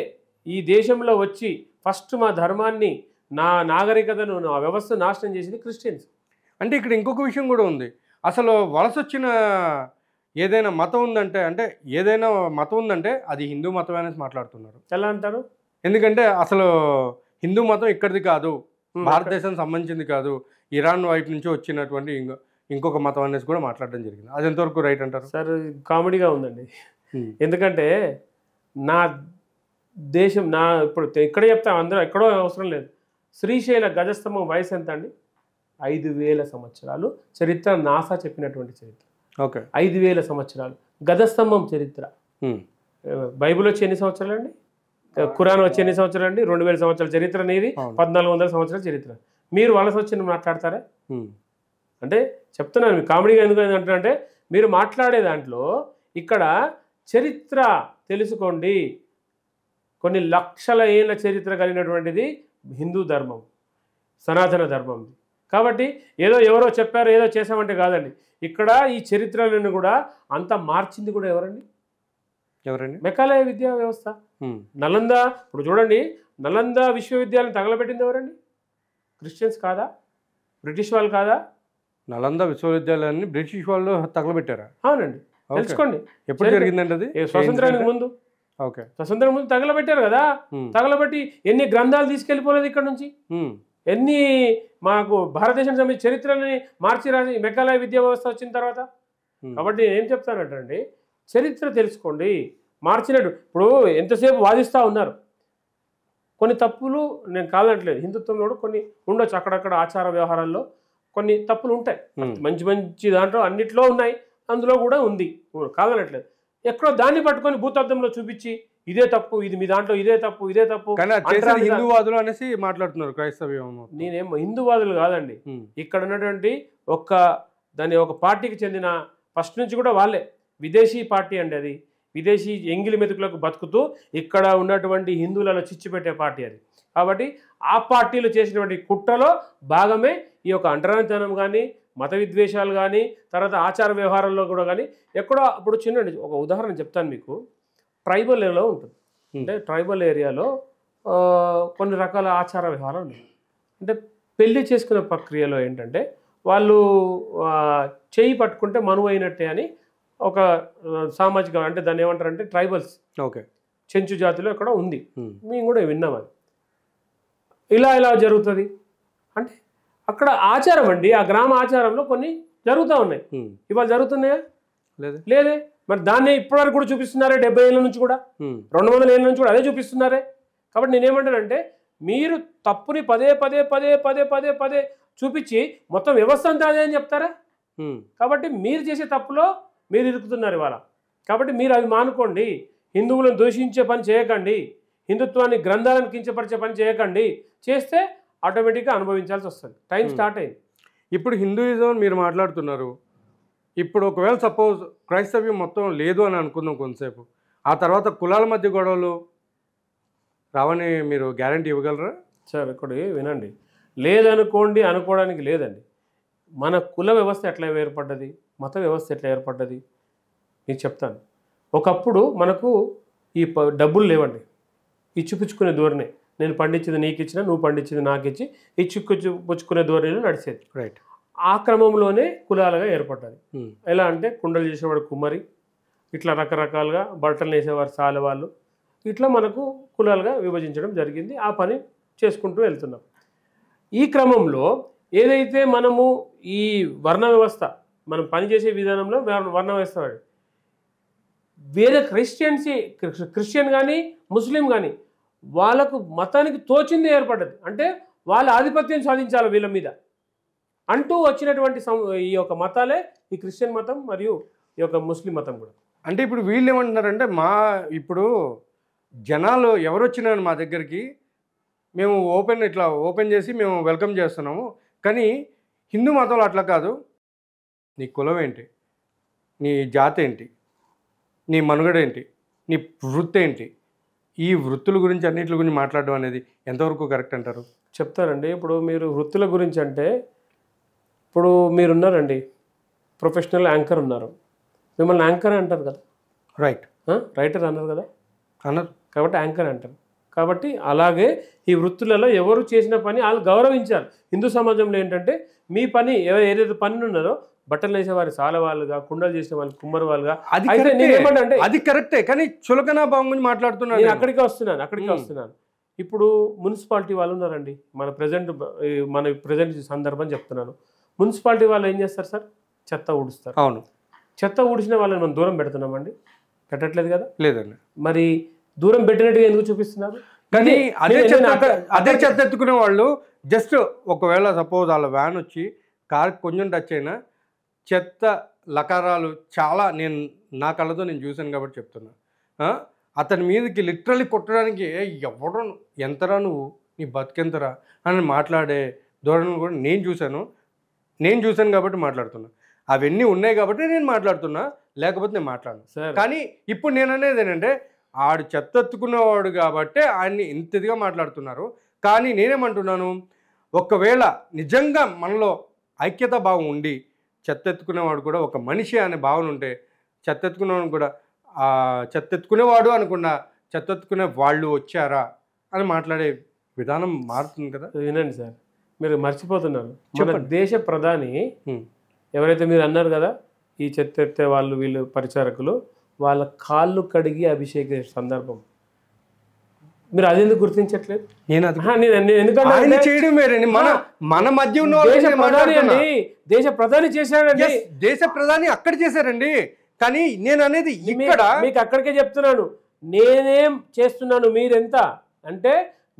ఈ దేశంలో వచ్చి ఫస్ట్ మా ధర్మాన్ని, నా నాగరికతను, నా వ్యవస్థ నాశనం చేసింది క్రిస్టియన్స్. అంటే ఇక్కడ ఇంకొక విషయం కూడా ఉంది. అసలు వలస వచ్చిన ఏదైనా మతం ఉందంటే, అంటే ఏదైనా మతం ఉందంటే అది హిందూ మతం అనేసి మాట్లాడుతున్నారు. ఎలా అంటారు? ఎందుకంటే అసలు హిందూ మతం ఇక్కడిది కాదు, భారతదేశానికి సంబంధించింది కాదు, ఇరాన్ వైపు నుంచి వచ్చినటువంటి ఇంకొక మతం అనేసి కూడా మాట్లాడడం జరిగింది. అది ఎంతవరకు రైట్ అంటారు? సార్ కామెడీగా ఉందండి. ఎందుకంటే నా దేశం, నా ఇప్పుడు ఇక్కడే చెప్తాం, అందరూ ఎక్కడో అవసరం లేదు. శ్రీశైల గజస్తంభం వయసు ఎంత అండి? 5000 సంవత్సరాలు చరిత్ర. నాసా చెప్పినటువంటి చరిత్ర. ఓకే. 5000 సంవత్సరాలు గజస్తంభం చరిత్ర. బైబిల్ వచ్చి ఎన్ని సంవత్సరాలు అండి? ఖురాన్ వచ్చి ఎన్ని సంవత్సరాలు అండి? 2000 సంవత్సరాల చరిత్ర అనేది, 1400 సంవత్సరాల చరిత్ర. మీరు వలస వచ్చి మాట్లాడతారా? అంటే చెప్తున్నాను, మీకు కామెడీగా ఎందుకు అంటే మీరు మాట్లాడే దాంట్లో ఇక్కడ చరిత్ర తెలుసుకోండి. కొన్ని లక్షల ఏళ్ళ చరిత్ర కలిగినటువంటిది హిందూ ధర్మం, సనాతన ధర్మం. కాబట్టి ఏదో ఎవరో చెప్పారు, ఏదో చేసామంటే కాదండి. ఇక్కడ ఈ చరిత్రలను కూడా అంత మార్చింది కూడా ఎవరండి? మెకాలయ విద్యా వ్యవస్థ. నలంద, ఇప్పుడు చూడండి, నలంద విశ్వవిద్యాలయం తగలబెట్టింది ఎవరండి? క్రిస్టియన్స్ కాదా? బ్రిటిష్ వాళ్ళు కాదా? నలంద విశ్వవిద్యాలయాన్ని బ్రిటిష్ వాళ్ళు తగలబెట్టారా? అవునండి, తెలుసుకోండి. ఎప్పుడు జరిగిందండి అది? స్వతంత్రానికి ముందు. ఓకే. స్వతంత్రం ముందు తగలబెట్టారు కదా. తగలబెట్టి ఎన్ని గ్రంథాలు తీసుకెళ్ళిపోలేదు ఇక్కడ నుంచి, ఎన్ని మాకు భారతదేశానికి సంబంధించిన చరిత్రని మార్చి రాసి మెకాలయ విద్యా వ్యవస్థ వచ్చిన తర్వాత. కాబట్టి ఏం చెప్తానంటే చరిత్ర తెలుసుకోండి. మార్చినట్టు ఇప్పుడు ఎంతసేపు వాదిస్తూ ఉన్నారు. కొన్ని తప్పులు నేను కాదనట్లేదు, హిందుత్వంలో కూడా కొన్ని ఉండొచ్చు, అక్కడక్కడ ఆచార వ్యవహారాల్లో కొన్ని తప్పులు ఉంటాయి. మంచి మంచి దాంట్లో అన్నిట్లో ఉన్నాయి, అందులో కూడా ఉంది, కాదనట్లేదు. ఎక్కడో దాన్ని పట్టుకొని భూతద్దంలో చూపించి ఇదే తప్పు, ఇది మీ దాంట్లో ఇదే తప్పు, ఇదే తప్పు, హిందూవాదులు అనేసి మాట్లాడుతున్నారు. క్రైస్తవ్యం నేనేమో హిందూవాదులు కాదండి. ఇక్కడ ఉన్నటువంటి దాని ఒక పార్టీకి చెందిన, ఫస్ట్ నుంచి కూడా వాళ్ళే విదేశీ పార్టీ అండి. అది విదేశీ ఎంగిలి మెతుకులకు బతుకుతూ ఇక్కడ ఉన్నటువంటి హిందువులలో చిచ్చుపెట్టే పార్టీ అది. కాబట్టి ఆ పార్టీలు చేసినటువంటి కుట్రలో భాగమే ఈ యొక్క అంటరానితనం కానీ మత విద్వేషాలు కానీ తర్వాత ఆచార వ్యవహారాల్లో కూడా కానీ ఎక్కడో ఇప్పుడు చిన్న ఒక ఉదాహరణ చెప్తాను మీకు. ట్రైబల్ ఏరియాలో ఉంటుంది. అంటే ట్రైబల్ ఏరియాలో కొన్ని రకాల ఆచార వ్యవహారాలు ఉన్నాయి. అంటే పెళ్లి చేసుకునే ప్రక్రియలో ఏంటంటే వాళ్ళు చేయి పట్టుకుంటే మనువు అయినట్టే అని ఒక సామాజిక, అంటే దాన్ని ఏమంటారంటే ట్రైబల్స్, ఓకే, చెంచు జాతిలో ఎక్కడ ఉంది, మేము కూడా విన్నాం అది. ఇలా జరుగుతుంది అంటే అక్కడ ఆచారం అండి, ఆ గ్రామ ఆచారంలో కొన్ని జరుగుతూ ఉన్నాయి. ఇవాళ జరుగుతున్నాయా? లేదే. మరి దాన్ని ఇప్పటివరకు కూడా చూపిస్తున్నారే, 70 ఏళ్ళ నుంచి కూడా, 200 ఏళ్ళ నుంచి కూడా అదే చూపిస్తున్నారే. కాబట్టి నేనేమంటానంటే మీరు తప్పుని పదే పదే పదే పదే పదే పదే చూపించి మొత్తం వ్యవస్థ అంతా అదే అని చెప్తారా? కాబట్టి మీరు చేసే తప్పులో మీరు ఇరుకుతున్నారు ఇవాళ. కాబట్టి మీరు అవి మానుకోండి. హిందువులను దూషించే పని చేయకండి, హిందుత్వాన్ని గ్రంథాలను కించపరిచే పని చేయకండి. చేస్తే ఆటోమేటిక్గా అనుభవించాల్సి వస్తుంది. టైం స్టార్ట్ అయింది. ఇప్పుడు హిందూయిజం మీరు మాట్లాడుతున్నారు. ఇప్పుడు ఒకవేళ సపోజ్ క్రైస్తవ్యం మొత్తం లేదు అని అనుకుందాం కొంతసేపు, ఆ తర్వాత కులాల మధ్య గొడవలు రావని మీరు గ్యారంటీ ఇవ్వగలరా? సార్ ఇక్కడ వినండి, లేదనుకోండి, అనుకోవడానికి లేదండి. మన కుల వ్యవస్థ ఎట్లా ఏర్పడ్డది, మత వ్యవస్థ ఎట్లా ఏర్పడ్డది నేను చెప్తాను. ఒకప్పుడు మనకు ఈ డబ్బులు లేవండి, ఇచ్చిపుచ్చుకునే ధోరణి. నేను పండించింది నీకు ఇచ్చిన, నువ్వు పండించింది నాకు ఇచ్చి పుచ్చుకునే ధోరణిలో నడిచేది. రైట్. ఆ క్రమంలోనే కులాలుగా ఏర్పడ్డది. ఎలా అంటే కుండలు చేసేవాడు కుమ్మరి, ఇట్లా రకరకాలుగా బట్టలు వేసేవారు సాలెవాళ్ళు, ఇట్లా మనకు కులాలుగా విభజించడం జరిగింది. ఆ పని చేసుకుంటూ వెళ్తున్నాం. ఈ క్రమంలో ఏదైతే మనము ఈ వర్ణ వ్యవస్థ, మనం పనిచేసే విధానంలో వర్ణ వ్యవస్థ, వేరే క్రిస్టియన్ కానీ ముస్లిం కానీ వాళ్ళకు మతానికి తోచింది ఏర్పడ్డది. అంటే వాళ్ళ ఆధిపత్యం సాధించాలి వీళ్ళ మీద అంటూ వచ్చినటువంటి ఈ యొక్క మతాలే ఈ క్రిస్టియన్ మతం మరియు ఈ యొక్క ముస్లిం మతం కూడా. అంటే ఇప్పుడు వీళ్ళు ఏమంటున్నారంటే ఇప్పుడు జనాలు ఎవరు వచ్చినా మా దగ్గరికి మేము ఓపెన్ చేసి మేము వెల్కమ్ చేస్తున్నాము. కానీ హిందూ మతంలో అట్లా కాదు. నీ కులం ఏంటి, నీ జాతి ఏంటి, నీ మనుగడ ఏంటి, నీ వృత్తి ఏంటి, ఈ వృత్తుల గురించి అన్నింటి గురించి మాట్లాడడం అనేది ఎంతవరకు కరెక్ట్ అంటారు? చెప్తారండి. ఇప్పుడు మీరు వృత్తుల గురించి అంటే, ఇప్పుడు మీరున్నారండి, ప్రొఫెషనల్ యాంకర్ ఉన్నారు, మిమ్మల్ని యాంకర్ అంటారు కదా. రైట్. రైటర్ అన్నారు కదా, అన్నారు. కాబట్టి యాంకర్ అంటారు. కాబట్టి అలాగే ఈ వృత్తులలో ఎవరు చేసిన పని వాళ్ళు గౌరవించాలి. హిందూ సమాజంలో ఏంటంటే మీ పని ఏదైతే పని ఉన్నారో, బట్టలు వేసే వారి సాల వాళ్ళుగా, కుండలు చేసే వాళ్ళు కుమ్మరి వాళ్ళుగా, అది కరెక్టే. కానీ చులకనా భావం గురించి మాట్లాడుతున్నాను. నేను అక్కడికే వస్తున్నాను. ఇప్పుడు మున్సిపాలిటీ వాళ్ళు ఉన్నారండి, మన ప్రజెంట్ సందర్భం చెప్తున్నాను. మున్సిపాలిటీ వాళ్ళు ఏం చేస్తారు సార్? చెత్త ఊడుస్తారు. అవును. చెత్త ఊడిసిన వాళ్ళని మనం దూరం పెడుతున్నామండి? పెట్టట్లేదు కదా. లేదండి. మరి దూరం పెట్టినట్టుగా ఎందుకు చూపిస్తున్నారు? కానీ అదే చెత్త ఎత్తుకునే వాళ్ళు జస్ట్ ఒకవేళ సపోజ్ వాళ్ళ వ్యాన్ వచ్చి కార్ కొంచెం టచ్ అయినా చెత్త లకారాలు చాలా నా కళ్ళతో నేను చూశాను కాబట్టి చెప్తున్నా. అతని మీదకి లిటరల్లీ కొట్టడానికి ఎవరు ఎంతరా నువ్వు, నీ బతికెంతరా అని మాట్లాడే ధోరణి కూడా నేను చూశాను కాబట్టి మాట్లాడుతున్నా. అవన్నీ ఉన్నాయి కాబట్టి నేను మాట్లాడుతున్నా, లేకపోతే నేను మాట్లాడను. కానీ ఇప్పుడు నేను అనేది ఏంటంటే ఆడు చెత్త ఎత్తుకునేవాడు కాబట్టి ఆయన్ని ఇంతదిగా మాట్లాడుతున్నారు. కానీ నేనేమంటున్నాను, ఒకవేళ నిజంగా మనలో ఐక్యతా భావం ఉండి చెత్త ఎత్తుకునేవాడు కూడా ఒక మనిషి అనే భావన ఉంటే, చెత్త ఎత్తుకునేవాడు కూడా చెత్త ఎత్తుకునేవాడు అనుకున్నా చెత్త ఎత్తుకునే వాళ్ళు వచ్చారా అని మాట్లాడే విధానం మారుతుంది కదా. వినండి సార్, మీరు మర్చిపోతున్నారు. మన దేశ ప్రధాని ఎవరైతే మీరు అన్నారు కదా, ఈ చెత్త ఎత్తే వాళ్ళు వీళ్ళు పరిచారకులు, వాళ్ళ కాళ్ళు కడిగి అభిషేక సందర్భం మీరు అదెందుకు గుర్తించట్లేదు? మన మధ్య ఉన్న దేశ ప్రధాని చేశాడండి, దేశ ప్రధాని అక్కడ చేశారండి. కానీ నేను అనేది ఇక్కడ మీకు అక్కడికే చెప్తున్నాను, నేనేం చేస్తున్నాను మీరెంత అంటే,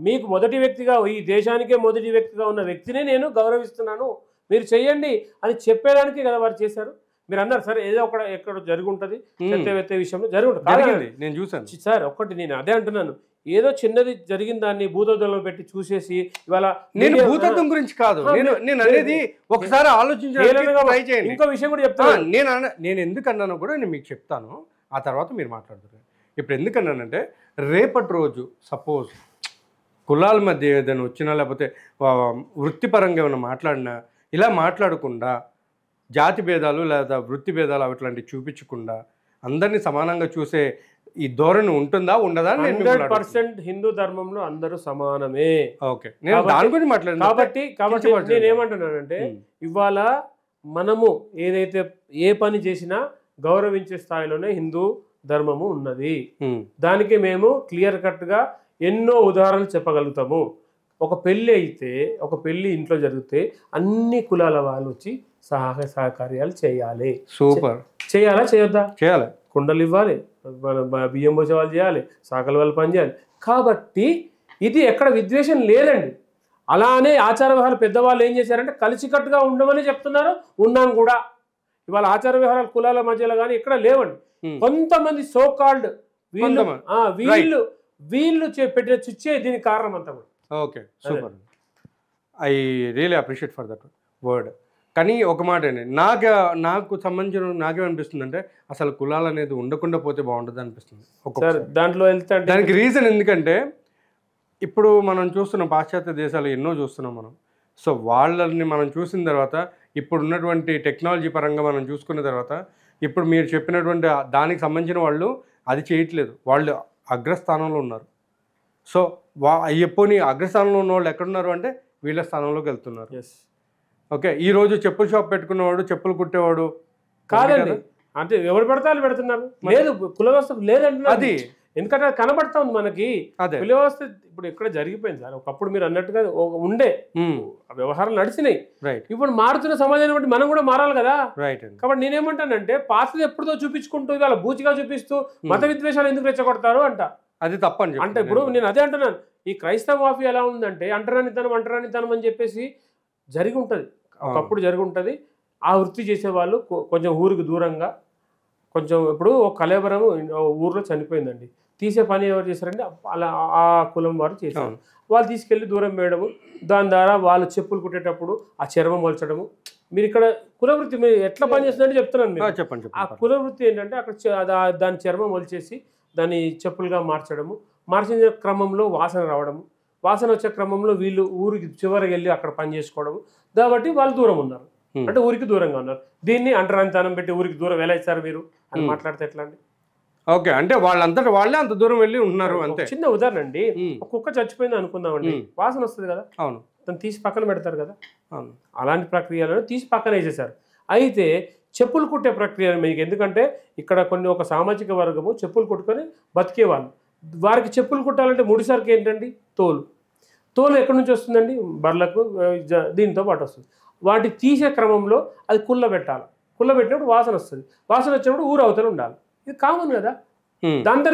మీకు మొదటి వ్యక్తిగా, ఈ దేశానికే మొదటి వ్యక్తిగా ఉన్న వ్యక్తిని నేను గౌరవిస్తున్నాను, మీరు చెయ్యండి అని చెప్పేదానికి కదా వారు చేశారు. మీరు అన్నారు సార్ ఏదో ఎక్కడ జరిగి ఉంటుంది, చెత్త విషయంలో జరిగింది, నేను చూసాను సార్. ఒక్కటి నేను అదే అంటున్నాను, ఏదో చిన్నది జరిగిన దాన్ని భూతత్వంలో పెట్టి చూసేసి ఇవాళ నేను భూతత్వం గురించి కాదు నేను అనేది, ఒకసారి ఆలోచించండి. ఇంకో విషయం కూడా చెప్తాను. నేను ఎందుకన్నానో కూడా నేను మీకు చెప్తాను, ఆ తర్వాత మీరు మాట్లాడుతున్నారు. ఇప్పుడు ఎందుకన్నానంటే, రేపటి రోజు సపోజ్ కులాల మధ్య ఏదైనా వచ్చినా, లేకపోతే వృత్తిపరంగా ఏమైనా మాట్లాడినా, ఇలా మాట్లాడకుండా జాతి భేదాలు లేదా వృత్తి భేదాలు అట్లాంటివి చూపించకుండా అందరినీ సమానంగా చూసే ఈ ధోరణి ఉంటుందా ఉండదా అని నేను మిమ్మల్ని అడుగుతున్నాను. 100% హిందూ ధర్మంలో అందరూ సమానమే. ఓకే, నేను దాని గురించి మాట్లాడాను. కాబట్టి నేను ఏమంటున్నానంటే ఇవాళ మనము ఏదైతే ఏ పని చేసినా గౌరవించే స్థాయిలోనే హిందూ ధర్మము ఉన్నది. దానికి మేము క్లియర్ కట్గా ఎన్నో ఉదాహరణలు చెప్పగలుగుతాము. ఒక పెళ్ళి అయితే, ఒక పెళ్ళి ఇంట్లో జరిగితే అన్ని కులాల వాళ్ళు వచ్చి సహకార్యాలు చేయాలి. సూపర్. చేయాలా చేయొద్దా? చేయాలి. కుండలు ఇవ్వాలి, బియ్యం పోసే వాళ్ళు చేయాలి, సాకల వాళ్ళు పని చేయాలి. కాబట్టి ఇది ఎక్కడ విద్వేషం లేదండి. అలానే ఆచార వ్యవహారాలు పెద్దవాళ్ళు ఏం చేశారంటే కలిసికట్టుగా ఉండమని చెప్తున్నారు. ఉన్నాం కూడా. ఇవాళ ఆచార వ్యవహారాలు కులాల మధ్యలో కానీ ఎక్కడ లేవండి. కొంతమంది సోకాల్డ్ వీళ్ళు పెట్టిన చుచ్చే దీనికి కారణం అంతా కూడా. Okay, super. I really appreciate for that word. కానీ ఒక మాట అండి, నాకు సంబంధించిన నాకేమనిపిస్తుంది అంటే అసలు కులాలు అనేది ఉండకుండా పోతే బాగుంటుంది అనిపిస్తుంది. దాంట్లో వెళ్తే దానికి రీజన్ ఎందుకంటే ఇప్పుడు మనం చూస్తున్నాం పాశ్చాత్య దేశాలు ఎన్నో చూస్తున్నాం మనం. సో వాళ్ళని మనం చూసిన తర్వాత ఇప్పుడు ఉన్నటువంటి టెక్నాలజీ పరంగా మనం చూసుకున్న తర్వాత ఇప్పుడు మీరు చెప్పినటువంటి దానికి సంబంధించిన వాళ్ళు అది చేయట్లేదు. వాళ్ళు అగ్రస్థానంలో ఉన్నారు. సో ఎప్పుడు అగ్రస్థానంలో ఉన్న వాళ్ళు ఎక్కడున్నారు అంటే వీళ్ళ స్థానంలోకి వెళ్తున్నారు. ఓకే, ఈరోజు చెప్పుల షాప్ పెట్టుకున్నవాడు, చెప్పులు కుట్టేవాడు కాదండి. అంటే ఎవరు పెడతారు పెడుతున్నారు. లేదు, కుల వ్యవస్థ లేదంటున్నారు. అది ఎందుకంటే అది కనబడతా ఉంది మనకి. కుల వ్యవస్థ ఇప్పుడు ఎక్కడ జరిగిపోయింది సార్. ఒకప్పుడు మీరు అన్నట్టుగా ఉండే వ్యవహారాలు నడిచినాయి. ఇప్పుడు మారుతున్న సమాజాన్ని బట్టి మనం కూడా మారాలి కదా. కాబట్టి నేనేమంటానంటే పాతది ఎప్పుడుతో చూపించుకుంటూ ఇవాళ బూచిగా చూపిస్తూ మత విద్వేషాలు ఎందుకు రెచ్చగొడతారు అంట. అది తప్పని అంటే ఇప్పుడు నేను అదే అంటున్నాను. ఈ క్రైస్తవ మాఫీ ఎలా ఉందంటే అంటరానితనం అని చెప్పేసి జరిగి ఉంటుంది. ఒకప్పుడు జరిగి ఉంటుంది. ఆ వృత్తి చేసేవాళ్ళు కొంచెం ఊరికి దూరంగా కొంచెం ఇప్పుడు ఒక కలేబరం ఊర్లో చనిపోయిందండి. తీసే పని ఎవరు చేశారంటే అలా ఆ కులం వారు చేశారు. వాళ్ళు తీసుకెళ్ళి దూరం వేయడము, దాని ద్వారా వాళ్ళు చెప్పులు కుట్టేటప్పుడు ఆ చర్మం వలచడము. మీరు ఇక్కడ కులవృత్తి మీరు ఎట్లా పని చేస్తుందంటే చెప్తున్నాను మీరు. చెప్పండి. ఆ కులవృత్తి ఏంటంటే అక్కడ దాని చర్మం వలిచేసి దాన్ని చెప్పులుగా మార్చడము, మార్చిన క్రమంలో వాసన రావడము, వాసన వచ్చే క్రమంలో వీళ్ళు ఊరికి చివరికి వెళ్ళి అక్కడ పని చేసుకోవడము. కాబట్టి వాళ్ళు దూరం ఉన్నారు, అంటే ఊరికి దూరంగా ఉన్నారు. దీన్ని అంటరానితనం పెట్టి ఊరికి దూరం ఎలా ఇస్తారు మీరు అని మాట్లాడితే ఎట్లా అండి? ఓకే, అంటే వాళ్ళంతటా వాళ్ళే అంత దూరం వెళ్ళి ఉన్నారు అంతే. చిన్న ఉదాహరణ అండి. ఒక కుక్క చచ్చిపోయింది అనుకుందామండి, వాసన వస్తుంది కదా. అవును, దాన్ని తీసి పక్కన పెడతారు కదా. అవును, అలాంటి ప్రక్రియలను తీసి పక్కన వేసేసారు. అయితే చెప్పులు కుట్టే ప్రక్రియ మీకు ఎందుకంటే ఇక్కడ ఒక సామాజిక వర్గము చెప్పులు కుట్టుకొని బతికేవాళ్ళు. వారికి చెప్పులు కుట్టాలంటే ముడిసరికి ఏంటండి? తోలు ఎక్కడి నుంచి వస్తుందండి? బర్లకు దీంతో పాటు వస్తుంది. వాటి తీసే క్రమంలో అది కుళ్ళ పెట్టాలి. కుళ్ళ పెట్టినప్పుడు వాసన వస్తుంది. వాసన వచ్చినప్పుడు ఊరు అవతల ఉండాలి. ఇది కామన్ కదా. దాంతో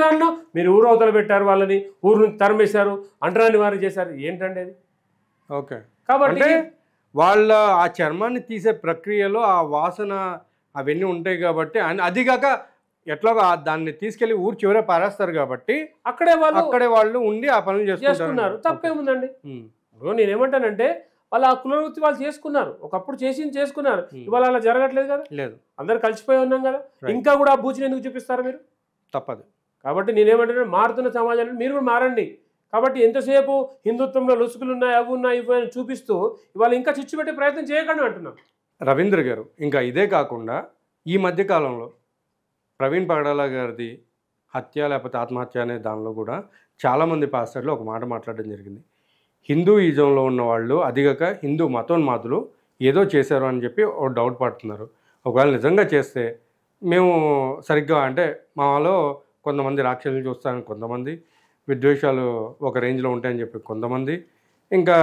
మీరు ఊరు అవతల పెట్టారు, వాళ్ళని ఊరు నుంచి తరిమేశారు, అంటరాని వారు చేశారు. ఏంటండి అది? ఓకే, కాబట్టి వాళ్ళ ఆ చర్మాన్ని తీసే ప్రక్రియలో ఆ వాసన అవన్నీ ఉంటాయి కాబట్టి, అదిగాక ఎట్లాగో దాన్ని తీసుకెళ్లి ఊరు చివరే పారేస్తారు కాబట్టి అక్కడే వాళ్ళు ఉండి ఆ పనులు చేసుకున్నారు. తప్పేముందండి? నేనేమంటానంటే వాళ్ళు ఆ కుల వృత్తి వాళ్ళు చేసుకున్నారు, ఒకప్పుడు చేసుకున్నారు. ఇవాళ అలా జరగట్లేదు కదా. లేదు, అందరు కలిసిపోయి ఉన్నాం కదా. ఇంకా కూడా ఆ బూచిని ఎందుకు చూపిస్తారు మీరు? తప్పదు. కాబట్టి నేనేమంటాను, మారుతున్న సమాజాన్ని మీరు కూడా మారండి. కాబట్టి ఎంతసేపు హిందుత్వంలో లొసుగులు ఉన్నాయి, అవి ఉన్నాయి, ఇవి అని చూపిస్తూ ఇవాళ ఇంకా చిచ్చు పెట్టే ప్రయత్నం చేయకండి అంటున్నాను. రవీంద్ర గారు, ఇంకా ఇదే కాకుండా ఈ మధ్యకాలంలో ప్రవీణ్ పగడాల గారిది హత్య లేకపోతే ఆత్మహత్య అనే దానిలో కూడా చాలామంది పాస్టర్లు ఒక మాట మాట్లాడడం జరిగింది. హిందూయిజంలో ఉన్న వాళ్ళు అదిగాక హిందూ మతోన్మాదులు ఏదో చేశారు అని చెప్పి ఒక డౌట్ పడుతున్నారు. ఒకవేళ నిజంగా చేస్తే మేము సరిగ్గా అంటే మాలో కొంతమంది రాక్షసులు చూస్తారని కొంతమంది, విద్వేషాలు ఒక రేంజ్లో ఉంటాయని చెప్పి కొంతమంది, ఇంకా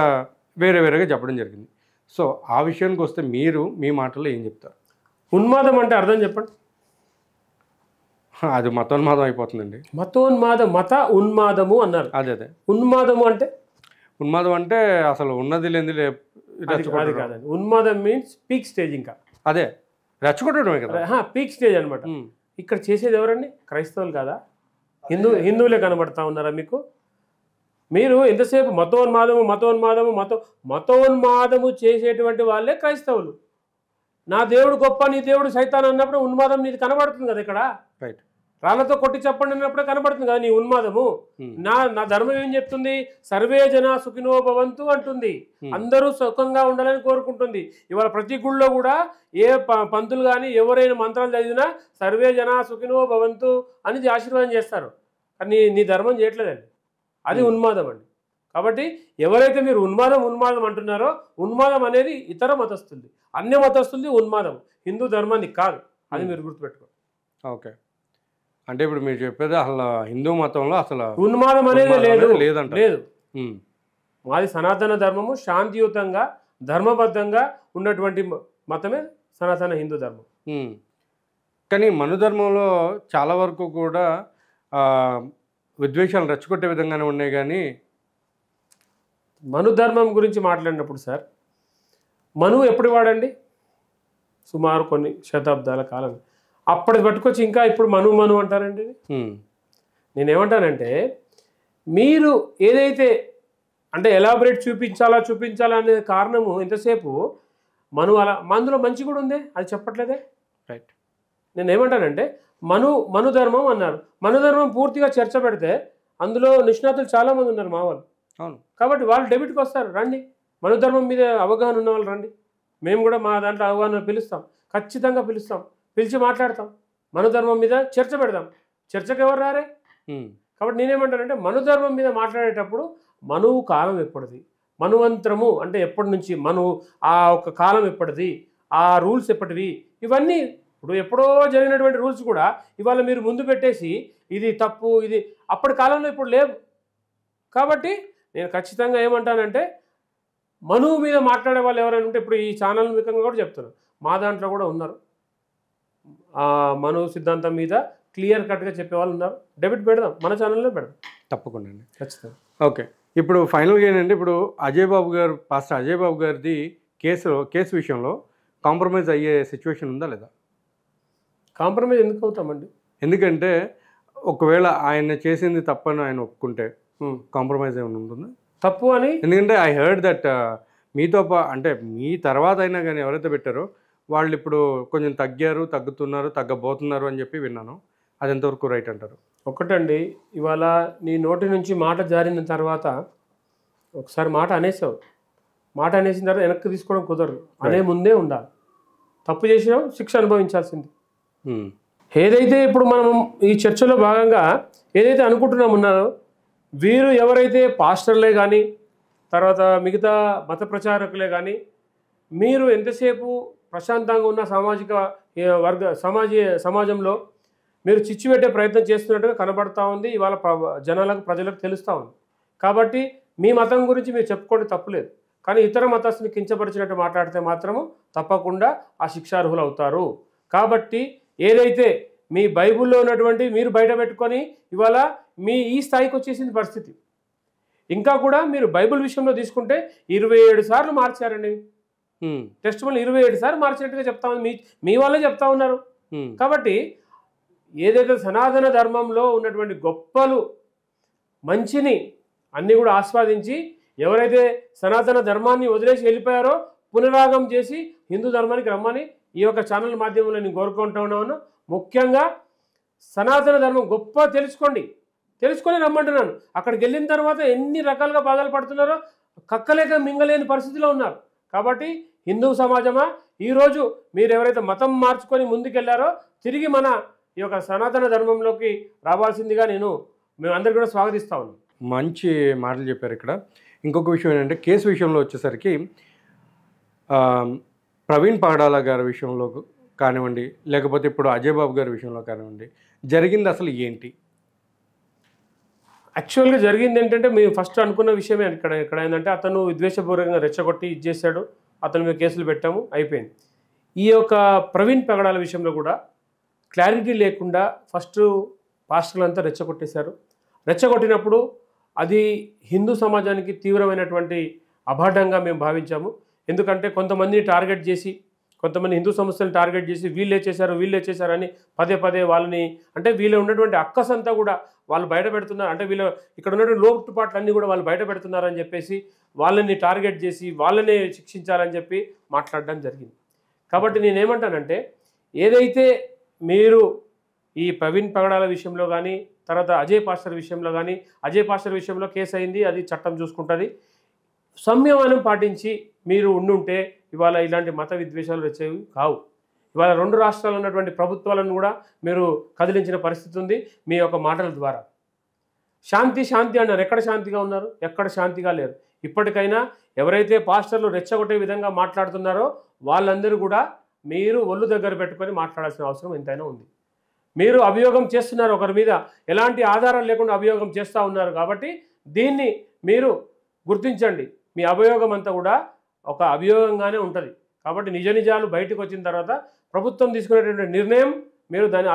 వేరేగా చెప్పడం జరిగింది. సో ఆ విషయానికి వస్తే మీరు మీ మాటల్లో ఏం చెప్తారు? ఉన్మాదం అంటే అర్థం చెప్పండి. అది మతోన్మాదం అయిపోతుందండి. మత ఉన్మాదము అన్నారు. అదే ఉన్మాదం అంటే అసలు ఉన్నది లేని అది కాదండి. ఉన్మాదం మీన్స్ పీక్ స్టేజ్. ఇంకా అదే రెచ్చగొట్టడమే కదా, పీక్ స్టేజ్ అనమాట. ఇక్కడ చేసేది ఎవరండి? క్రైస్తవులు కాదా? హిందువులే కనబడతా ఉన్నారా మీకు? మీరు ఎంతసేపు మతోన్మాదము చేసేటువంటి వాళ్ళే క్రైస్తవులు. నా దేవుడు గొప్ప, నీ దేవుడు సైతాన్ అన్నప్పుడు ఉన్మాదం నీది కనబడుతుంది కదా ఇక్కడ. రైట్. రాళ్లతో కొట్టి చెప్పండి అన్నప్పుడే కనబడుతుంది కదా నీ ఉన్మాదము. నా ధర్మం ఏం చెప్తుంది? సర్వే జన సుఖినో భవంతు అంటుంది. అందరూ సుఖంగా ఉండాలని కోరుకుంటుంది. ఇవాళ ప్రతి గుళ్ళో కూడా ఏ పంతులు కానీ ఎవరైనా మంత్రాలు చదివినా సర్వే జన సుఖినో భవంతు అని ఆశీర్వాదం చేస్తారు. కానీ నీ ధర్మం చేయట్లేదండి. అది ఉన్మాదం అండి. కాబట్టి ఎవరైతే మీరు ఉన్మాదం అంటున్నారో, ఉన్మాదం అనేది ఇతర మతస్థులది, అన్య మతస్థులది ఉన్మాదం, హిందూ ధర్మాన్ని కాదు. అది మీరు గుర్తుపెట్టుకోండి. ఓకే, అంటే ఇప్పుడు మీరు చెప్పేది అసలు హిందూ మతంలో అసలు ఉన్మాదం అనేది లేదంట. లేదు. మాది సనాతన ధర్మము, శాంతియుతంగా ధర్మబద్ధంగా ఉన్నటువంటి మతమే సనాతన హిందూ ధర్మం. కానీ మనుధర్మంలో చాలా వరకు కూడా విద్వేషాలు రెచ్చగొట్టే విధంగానే ఉన్నాయి. కానీ మనుధర్మం గురించి మాట్లాడినప్పుడు సార్, మను ఎప్పుడు వాడండి? సుమారు కొన్ని శతాబ్దాల కాలం. అప్పటి పట్టుకొచ్చి ఇంకా ఇప్పుడు మను అంటారండి. నేనేమంటానంటే, మీరు ఏదైతే అంటే ఎలాబరేట్ చూపించాలా అనే కారణము ఎంతసేపు అందులో మంచి కూడా ఉందే, అది చెప్పట్లేదే. రైట్. నేనేమంటానంటే మనుధర్మం అన్నారు. మనుధర్మం పూర్తిగా చర్చ పెడితే అందులో నిష్ణాతులు చాలామంది ఉన్నారు మా వాళ్ళు. అవును. కాబట్టి వాళ్ళు డెబిట్కి వస్తారు. రండి, మనుధర్మం మీద అవగాహన ఉన్న వాళ్ళు రండి. మేము కూడా మా దాంట్లో అవగాహన పిలుస్తాం, ఖచ్చితంగా పిలుస్తాం, పిలిచి మాట్లాడతాం. మనుధర్మం మీద చర్చ పెడదాం. చర్చకు ఎవరు రారే? కాబట్టి నేనేమంటానంటే మనుధర్మం మీద మాట్లాడేటప్పుడు మనువు కాలం ఎప్పటిది, మనువంతరము అంటే ఎప్పటి నుంచి, ఆ ఒక కాలం ఎప్పటిది, ఆ రూల్స్ ఎప్పటివి, ఇవన్నీ ఇప్పుడు ఎప్పుడో జరిగినటువంటి రూల్స్ కూడా ఇవాళ మీరు ముందు పెట్టేసి ఇది తప్పు, ఇది అప్పటి కాలంలో ఇప్పుడు లేవు. కాబట్టి నేను ఖచ్చితంగా ఏమంటానంటే మనువు మీద మాట్లాడే వాళ్ళు ఎవరైనా ఉంటే, ఇప్పుడు ఈ ఛానల్ ముఖంగా కూడా చెప్తున్నాను, మా దాంట్లో కూడా ఉన్నారు. మను సిద్ధాంతం మీద క్లియర్ కట్గా చెప్పేవాళ్ళు ఉన్నారు. డెబిట్ పెడదాం, మన ఛానల్లో పెడదాం తప్పకుండా అండి. ఖచ్చితంగా. ఓకే, ఇప్పుడు ఫైనల్గా ఏంటంటే, ఇప్పుడు పాస్టర్ అజయ్ బాబు గారిది కేసు విషయంలో కాంప్రమైజ్ అయ్యే సిచ్యువేషన్ ఉందా లేదా? కాంప్రమైజ్ ఎందుకు అవుతామండి? ఎందుకంటే ఒకవేళ ఆయన చేసింది తప్పని ఆయన ఒప్పుకుంటే కాంప్రమైజ్ ఏమైనా ఉంటుందా? తప్పు అని. ఎందుకంటే ఐ హర్డ్ దట్ మీతో అంటే మీ తర్వాత అయినా కానీ ఎవరైతే పెట్టారో వాళ్ళు ఇప్పుడు కొంచెం తగ్గుతున్నారు, తగ్గబోతున్నారు అని చెప్పి విన్నాను. అది ఎంతవరకు రైట్ అంటారు? ఒకటండి, ఇవాళ నీ నోటి నుంచి మాట జారిన తర్వాత ఒకసారి మాట అనేసావు, మాట అనేసిన తర్వాత వెనక్కి తీసుకోవడం కుదరదు. అనే ముందే ఉండాలి. తప్పు చేసినా శిక్ష అనుభవించాల్సింది. ఏదైతే ఇప్పుడు మనం ఈ చర్చలో భాగంగా ఏదైతే ఉన్నారో, వీరు ఎవరైతే పాస్టర్లే కానీ తర్వాత మిగతా మత ప్రచారకులే కానీ మీరు ఎంతసేపు ప్రశాంతంగా ఉన్న సమాజంలో మీరు చిచ్చు పెట్టే ప్రయత్నం చేస్తున్నట్టుగా కనబడతా ఉంది. ఇవాళ ప్రజలకు తెలుస్తూ ఉంది. కాబట్టి మీ మతం గురించి మీరు చెప్పుకోవడం తప్పులేదు. కానీ ఇతర మతస్థుని కించపరిచినట్టు మాట్లాడితే మాత్రము తప్పకుండా ఆ శిక్షార్హులు అవుతారు. కాబట్టి ఏదైతే మీ బైబిల్లో ఉన్నటువంటి మీరు బయట పెట్టుకొని ఇవాళ ఈ స్థాయికి వచ్చేసింది పరిస్థితి. ఇంకా కూడా మీరు బైబిల్ విషయంలో తీసుకుంటే 27 సార్లు మార్చారండి. టెస్ట్ మళ్ళీ 27 సార్లు మార్చినట్టుగా చెప్తా ఉంది. మీ వాళ్ళే చెప్తా ఉన్నారు. కాబట్టి ఏదైతే సనాతన ధర్మంలో ఉన్నటువంటి గొప్పలు మంచిని అన్నీ కూడా ఆస్వాదించి ఎవరైతే సనాతన ధర్మాన్ని వదిలేసి వెళ్ళిపోయారో పునరాగం చేసి హిందూ ధర్మానికి రమ్మని ఈ యొక్క ఛానల్ మాధ్యమంలో నేను కోరుకుంటూ ఉన్నాను. ముఖ్యంగా సనాతన ధర్మం గొప్ప తెలుసుకొని రమ్మంటున్నాను. అక్కడికి వెళ్ళిన తర్వాత ఎన్ని రకాలుగా బాధలు పడుతున్నారో కక్కలేక మింగలేని పరిస్థితిలో ఉన్నారు. కాబట్టి హిందూ సమాజమా, ఈరోజు మీరు ఎవరైతే మతం మార్చుకొని ముందుకెళ్లారో తిరిగి మన ఈ యొక్క సనాతన ధర్మంలోకి రావాల్సిందిగా మేమందరికీ కూడా స్వాగతిస్తా ఉన్నాం. మంచి మాటలు చెప్పారు. ఇక్కడ ఇంకొక విషయం ఏంటంటే, కేసు విషయంలో వచ్చేసరికి ప్రవీణ్ పగడాల గారి విషయంలో కానివ్వండి, లేకపోతే ఇప్పుడు అజయ్ బాబు గారి విషయంలో కానివ్వండి, జరిగింది అసలు ఏంటి? యాక్చువల్గా జరిగింది ఏంటంటే, మేము ఫస్ట్ అనుకున్న విషయమే. ఇక్కడ ఏంటంటే అతను విద్వేషపూర్వకంగా రెచ్చగొట్టి చేశాడు, అతని మీద కేసులు పెట్టాము, అయిపోయింది. ఈ యొక్క ప్రవీణ్ పగడాల విషయంలో కూడా క్లారిటీ లేకుండా ఫస్ట్ పాస్టర్లంతా రెచ్చగొట్టేశారు. రెచ్చగొట్టినప్పుడు అది హిందూ సమాజానికి తీవ్రమైనటువంటి అబాఢంగా మేము భావించాము. ఎందుకంటే కొంతమందిని టార్గెట్ చేసి, కొంతమంది హిందూ సంస్థలను టార్గెట్ చేసి వీళ్ళే చేశారని పదే వాళ్ళని, అంటే వీళ్ళు ఉన్నటువంటి అక్కసంతా కూడా వాళ్ళు బయట పెడుతున్నారు, అంటే వీళ్ళు ఇక్కడ ఉన్నటువంటి లోటుపాట్లు అన్నీ కూడా వాళ్ళు బయట పెడుతున్నారని చెప్పేసి వాళ్ళని టార్గెట్ చేసి వాళ్ళనే శిక్షించాలని చెప్పి మాట్లాడడం జరిగింది. కాబట్టి నేనేమంటానంటే, ఏదైతే మీరు ఈ ప్రవీణ్ పగడాల విషయంలో కానీ, తర్వాత అజయ్ పాస్టర్ విషయంలో కానీ, అజయ్ పాస్టర్ విషయంలో కేసు అయింది, అది చట్టం చూసుకుంటుంది. సంయమనం పాటించి మీరు ఉండుంటే ఇవాళ ఇలాంటి మత విద్వేషాలు వచ్చేవి కావు. ఇవాళ 2 రాష్ట్రాల్లో ఉన్నటువంటి ప్రభుత్వాలను కూడా మీరు కదిలించిన పరిస్థితి ఉంది మీ యొక్క మాటల ద్వారా. శాంతి శాంతి అన్నారు, ఎక్కడ శాంతిగా ఉన్నారు? ఎక్కడ శాంతిగా లేరు. ఇప్పటికైనా ఎవరైతే పాస్టర్లు రెచ్చగొట్టే విధంగా మాట్లాడుతున్నారో వాళ్ళందరూ కూడా మీరు ఒళ్ళు దగ్గర పెట్టుకొని మాట్లాడాల్సిన అవసరం ఎంతైనా ఉంది. మీరు అభియోగం చేస్తున్నారు, ఒకరి మీద ఎలాంటి ఆధారం లేకుండా అభియోగం చేస్తూ ఉన్నారు. కాబట్టి దీన్ని మీరు గుర్తించండి. మీ అభియోగం అంతా కూడా ఒక అభియోగంగానే ఉంటుంది. కాబట్టి నిజ నిజాలు బయటకు వచ్చిన తర్వాత ప్రభుత్వం తీసుకునేటువంటి నిర్ణయం మీరు దాన్ని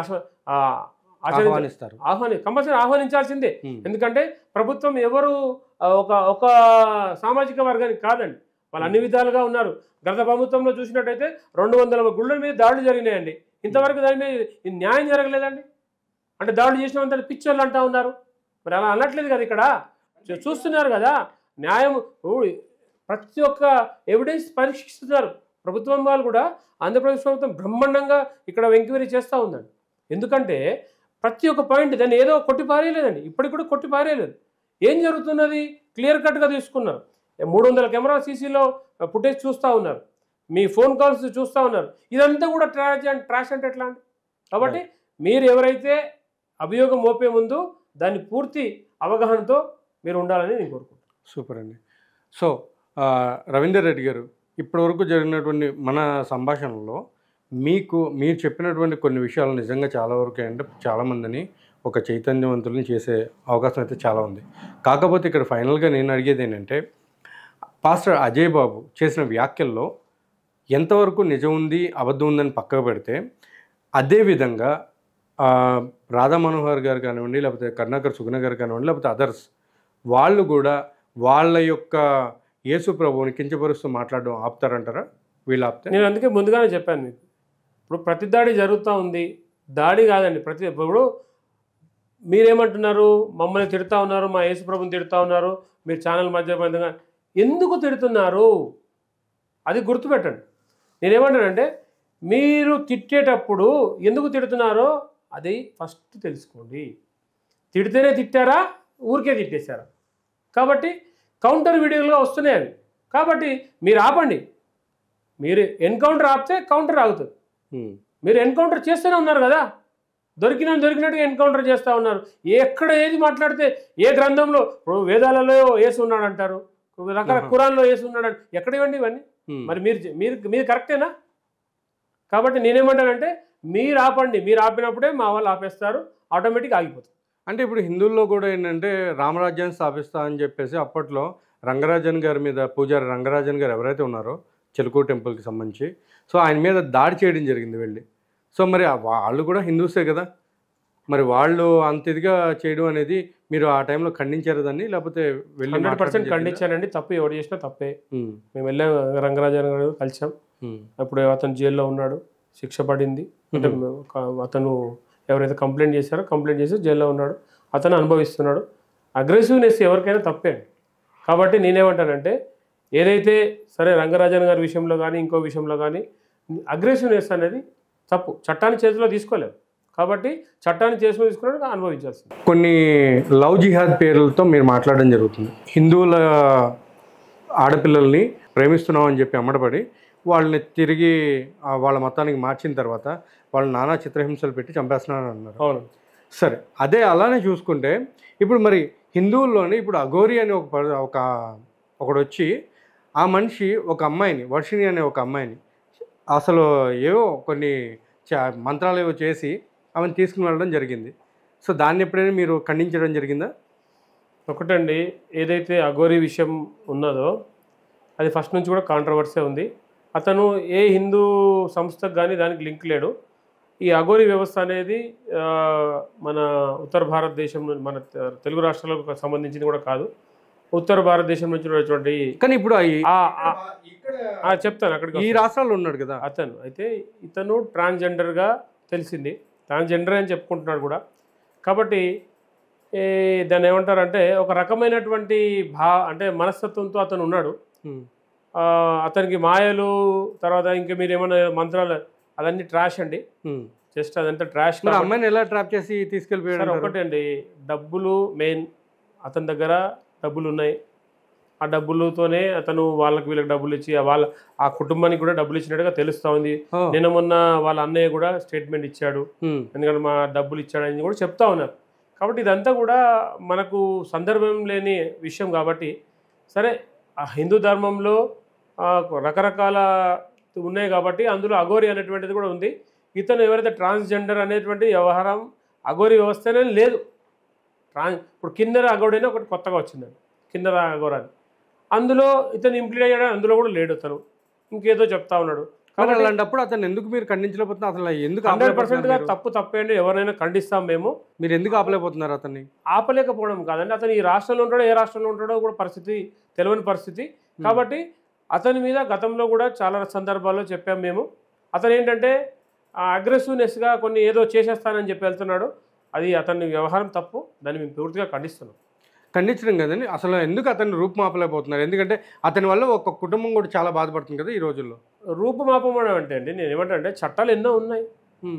కంపల్సరీ ఆహ్వానించాల్సిందే. ఎందుకంటే ప్రభుత్వం ఎవరు ఒక సామాజిక వర్గానికి కాదండి, వాళ్ళు అన్ని విధాలుగా ఉన్నారు. గత ప్రభుత్వంలో చూసినట్టయితే 200 గుళ్ళ మీద దాడులు జరిగినాయండి. ఇంతవరకు దాని మీద న్యాయం జరగలేదండి. అంటే దాడులు చేసినంత పిచ్చోళ్ళు అంటూ ఉన్నారు. మరి అలా అనట్లేదు కదా, ఇక్కడ చూస్తున్నారు కదా. న్యాయం ప్రతి ఒక్క ఎవిడెన్స్ పరీక్షిస్తున్నారు. ప్రభుత్వం వాళ్ళు కూడా ఆంధ్రప్రదేశ్ ప్రభుత్వం బ్రహ్మాండంగా ఇక్కడ ఎంక్వైరీ చేస్తూ ఉందండి. ఎందుకంటే ప్రతి ఒక్క పాయింట్ దాన్ని ఏదో కొట్టి పారేయలేదండి, ఇప్పటికి కూడా కొట్టి పారేయలేదు. ఏం జరుగుతున్నది క్లియర్ కట్గా తీసుకున్నారు. 300 కెమెరా సీసీలో ఫుటేజ్ చూస్తూ ఉన్నారు, మీ ఫోన్ కాల్స్ చూస్తూ ఉన్నారు. ఇదంతా కూడా ట్రాష్ అంటే ఎట్లా అండి? కాబట్టి మీరు ఎవరైతే అభియోగం మోపే ముందు దాన్ని పూర్తి అవగాహనతో మీరు ఉండాలని నేను కోరుకుంటున్నాను. సూపర్ అండి. సో రవీందర్ రెడ్డి గారు, ఇప్పటివరకు జరిగినటువంటి మన సంభాషణలో మీరు చెప్పినటువంటి కొన్ని విషయాలు నిజంగా చాలా వరకు అంటే చాలామందిని ఒక చైతన్యవంతులను చేసే అవకాశం అయితే చాలా ఉంది. కాకపోతే ఇక్కడ ఫైనల్గా నేను అడిగేది ఏంటంటే, పాస్టర్ అజయ్ బాబు చేసిన వ్యాఖ్యల్లో ఎంతవరకు నిజం ఉంది అబద్ధం ఉందని పక్కకు పెడితే, అదేవిధంగా రాధా మనోహర్ గారు కానివ్వండి, లేకపోతే కరుణాకర్ సుగుణ గారు కానివ్వండి, లేకపోతే అదర్స్ వాళ్ళు కూడా వాళ్ళ యొక్క యేసు ప్రభువుని కించపరుస్తూ మాట్లాడడం ఆపుతారంటారా? వీళ్ళు ఆపితే? నేను అందుకే ముందుగానే చెప్పాను మీకు, ఇప్పుడు ప్రతి దాడి జరుగుతూ ఉంది. దాడి కాదండి, ఇప్పుడు మీరేమంటున్నారు, మమ్మల్ని తిడుతూ ఉన్నారు, మా యేసు ప్రభుని తిడుతూ ఉన్నారు, మీరు ఛానల్ మధ్య ఎందుకు తిడుతున్నారు అది గుర్తుపెట్టండి. నేనేమంటానంటే, మీరు తిట్టేటప్పుడు ఎందుకు తిడుతున్నారో అది ఫస్ట్ తెలుసుకోండి. తిడితేనే తిట్టారా, ఊరికే తిట్టేశారా? కాబట్టి కౌంటర్ వీడియోలుగా వస్తున్నాయి అవి. కాబట్టి మీరు ఆపండి. మీరు ఎన్కౌంటర్ ఆపితే కౌంటర్ ఆగుతుంది. మీరు ఎన్కౌంటర్ చేస్తూనే ఉన్నారు కదా, దొరికినట్టుగా ఎన్కౌంటర్ చేస్తూ ఉన్నారు. ఎక్కడ ఏది మాట్లాడితే, ఏ గ్రంథంలో ఇప్పుడు వేదాలలో యేసు ఉన్నాడు అంటారు, ఖురాన్లో యేసు ఉన్నాడు అంటే ఎక్కడ ఇవ్వండి ఇవన్నీ? మరి మీరు కరెక్టేనా? కాబట్టి నేనేమంటానంటే, మీరు ఆపండి. మీరు ఆపినప్పుడే మా వాళ్ళు ఆపేస్తారు, ఆటోమేటిక్ ఆగిపోతుంది. అంటే ఇప్పుడు హిందువుల్లో కూడా ఏంటంటే రామరాజ్యాన్ని స్థాపిస్తా అని చెప్పేసి అప్పట్లో రంగరాజన్ గారి మీద, పూజారి రంగరాజన్ గారు ఎవరైతే ఉన్నారో చిలుకూరు టెంపుల్కి సంబంధించి, సో ఆయన మీద దాడి చేయడం జరిగింది వెళ్ళి. సో మరి వాళ్ళు కూడా హిందూసే కదా, మరి వాళ్ళు అంత ఇదిగా చేయడం అనేది మీరు ఆ టైంలో ఖండించారు దాన్ని, లేకపోతే వెళ్ళి? 100% ఖండించానండి. తప్పు ఎవరు చేసినా తప్పే. మేము వెళ్ళాం, రంగరాజన్ గారు కలిసాం. అప్పుడు అతను జైల్లో ఉన్నాడు, శిక్ష పడింది. అంటే అతను ఎవరైతే కంప్లైంట్ చేశారో కంప్లైంట్ చేసి జైల్లో ఉన్నాడు, అతను అనుభవిస్తున్నాడు. అగ్రెసివ్నెస్ ఎవరికైనా తప్పే. కాబట్టి నేనేమంటానంటే, ఏదైతే సరే రంగరాజన్ గారి విషయంలో కానీ ఇంకో విషయంలో కానీ అగ్రెసివ్నెస్ అనేది తప్పు, చట్టాన్ని చేతిలో తీసుకోలేదు. కాబట్టి చట్టాన్ని చేతిలో తీసుకున్నాడు, అనుభవించాల్సింది. కొన్ని లవ్ జిహాద్ పేర్లతో మీరు మాట్లాడడం జరుగుతుంది. హిందువుల ఆడపిల్లల్ని ప్రేమిస్తున్నాం అని చెప్పి అమ్మడపడి వాళ్ళని తిరిగి వాళ్ళ మతానికి మార్చిన తర్వాత వాళ్ళు నానా చిత్రహింసలు పెట్టి చంపేస్తున్నారని అన్నారు. అవును, సరే. అదే అలానే చూసుకుంటే ఇప్పుడు మరి హిందువుల్లోని ఇప్పుడు అఘోరి అని ఒకడు వచ్చి ఆ మనిషి ఒక అమ్మాయిని, వర్షిణి అనే ఒక అమ్మాయిని అసలు ఏవో కొన్ని మంత్రాలు ఏవో చేసి ఆమెను తీసుకుని వెళ్ళడం జరిగింది. సో దాన్ని ఎప్పుడైనా మీరు ఖండించడం జరిగిందా? ఒకటండి, ఏదైతే అఘోరి విషయం ఉన్నదో అది ఫస్ట్ నుంచి కూడా కాంట్రవర్సీ ఉంది. అతను ఏ హిందూ సంస్థకు కానీ దానికి లింక్ లేడు. ఈ అఘోరి వ్యవస్థ అనేది మన ఉత్తర భారతదేశం, మన తెలుగు రాష్ట్రాలకు సంబంధించింది కూడా కాదు, ఉత్తర భారతదేశం నుంచి ఉన్నటువంటి. కానీ ఇప్పుడు చెప్తాను, అక్కడికి ఈ రాష్ట్రాల్లో ఉన్నాడు కదా అతను. అయితే ఇతను ట్రాన్స్జెండర్గా తెలిసింది, ట్రాన్స్జెండర్ అని చెప్పుకుంటున్నాడు కూడా. కాబట్టి దాన్ని ఏమంటారంటే ఒక రకమైనటువంటి అంటే మనస్తత్వంతో అతను ఉన్నాడు. అతనికి మాయలు, తర్వాత ఇంకా మీరు ఏమన్నా మంత్రాలు, అదన్నీ ట్రాష్ అండి. జస్ట్ అదంతా ట్రాష్. మరి అమ్మాయిని ఎలా ట్రాప్ చేసి సార్ తీసుకెళ్ళిపోయాడు? ఒకటే అండి, డబ్బులు మెయిన్. అతని దగ్గర డబ్బులు ఉన్నాయి, ఆ డబ్బులతోనే అతను వాళ్ళకి వీళ్ళకి డబ్బులు ఇచ్చి ఆ కుటుంబానికి కూడా డబ్బులు ఇచ్చినట్టుగా తెలుస్తూ ఉంది. నిన్న మొన్న వాళ్ళ అన్నయ్య కూడా స్టేట్మెంట్ ఇచ్చాడు, ఎందుకంటే మా డబ్బులు ఇచ్చాడని కూడా చెప్తా ఉన్నారు. కాబట్టి ఇదంతా కూడా మనకు సందర్భం లేని విషయం. కాబట్టి సరే, ఆ హిందూ ధర్మంలో రకరకాల ఉన్నాయి కాబట్టి అందులో అఘోరి అనేటువంటిది కూడా ఉంది. ఇతను ఎవరైతే ట్రాన్స్జెండర్ అనేటువంటి వ్యవహారం అఘోరి వ్యవస్థనే లేదు. ఇప్పుడు కిన్నెర అఘోరి ఒకటి కొత్తగా వచ్చిందండి, కిన్నెర అఘోరి అని. అందులో ఇతను ఇంప్లీడ్ అయ్యాడు, అందులో కూడా లేడు. అతను ఇంకేదో చెప్తా ఉన్నాడు. కాబట్టి అలాంటప్పుడు అతను ఎందుకు మీరు ఖండించలేకపోతున్నారు? అసలు ఎందుకు 100%గా తప్పేండి, ఎవరైనా ఖండిస్తాం మేము. మీరు ఎందుకు ఆపలేకపోతున్నారు అతన్ని? ఆపలేకపోవడం కాదండి, అతను ఈ రాష్ట్రంలో ఉంటాడో ఏ రాష్ట్రంలో ఉంటాడో కూడా పరిస్థితి తెలియని పరిస్థితి. కాబట్టి అతని మీద గతంలో కూడా చాలా సందర్భాల్లో చెప్పాం మేము. అతను ఏంటంటే అగ్రెసివ్నెస్గా కొన్ని ఏదో చేసేస్తానని చెప్పి వెళ్తున్నాడు. అది అతని వ్యవహారం తప్పు, దాన్ని మేము పూర్తిగా ఖండిస్తున్నాం. ఖండించడం కదండి, అసలు ఎందుకు అతన్ని రూపుమాపలేకపోతున్నారు? ఎందుకంటే అతని వల్ల ఒక కుటుంబం కూడా చాలా బాధపడుతుంది కదా ఈ రోజుల్లో. రూపుమాపడం అంటే అండి, నేను ఏమంటే చట్టాలు ఎన్నో ఉన్నాయి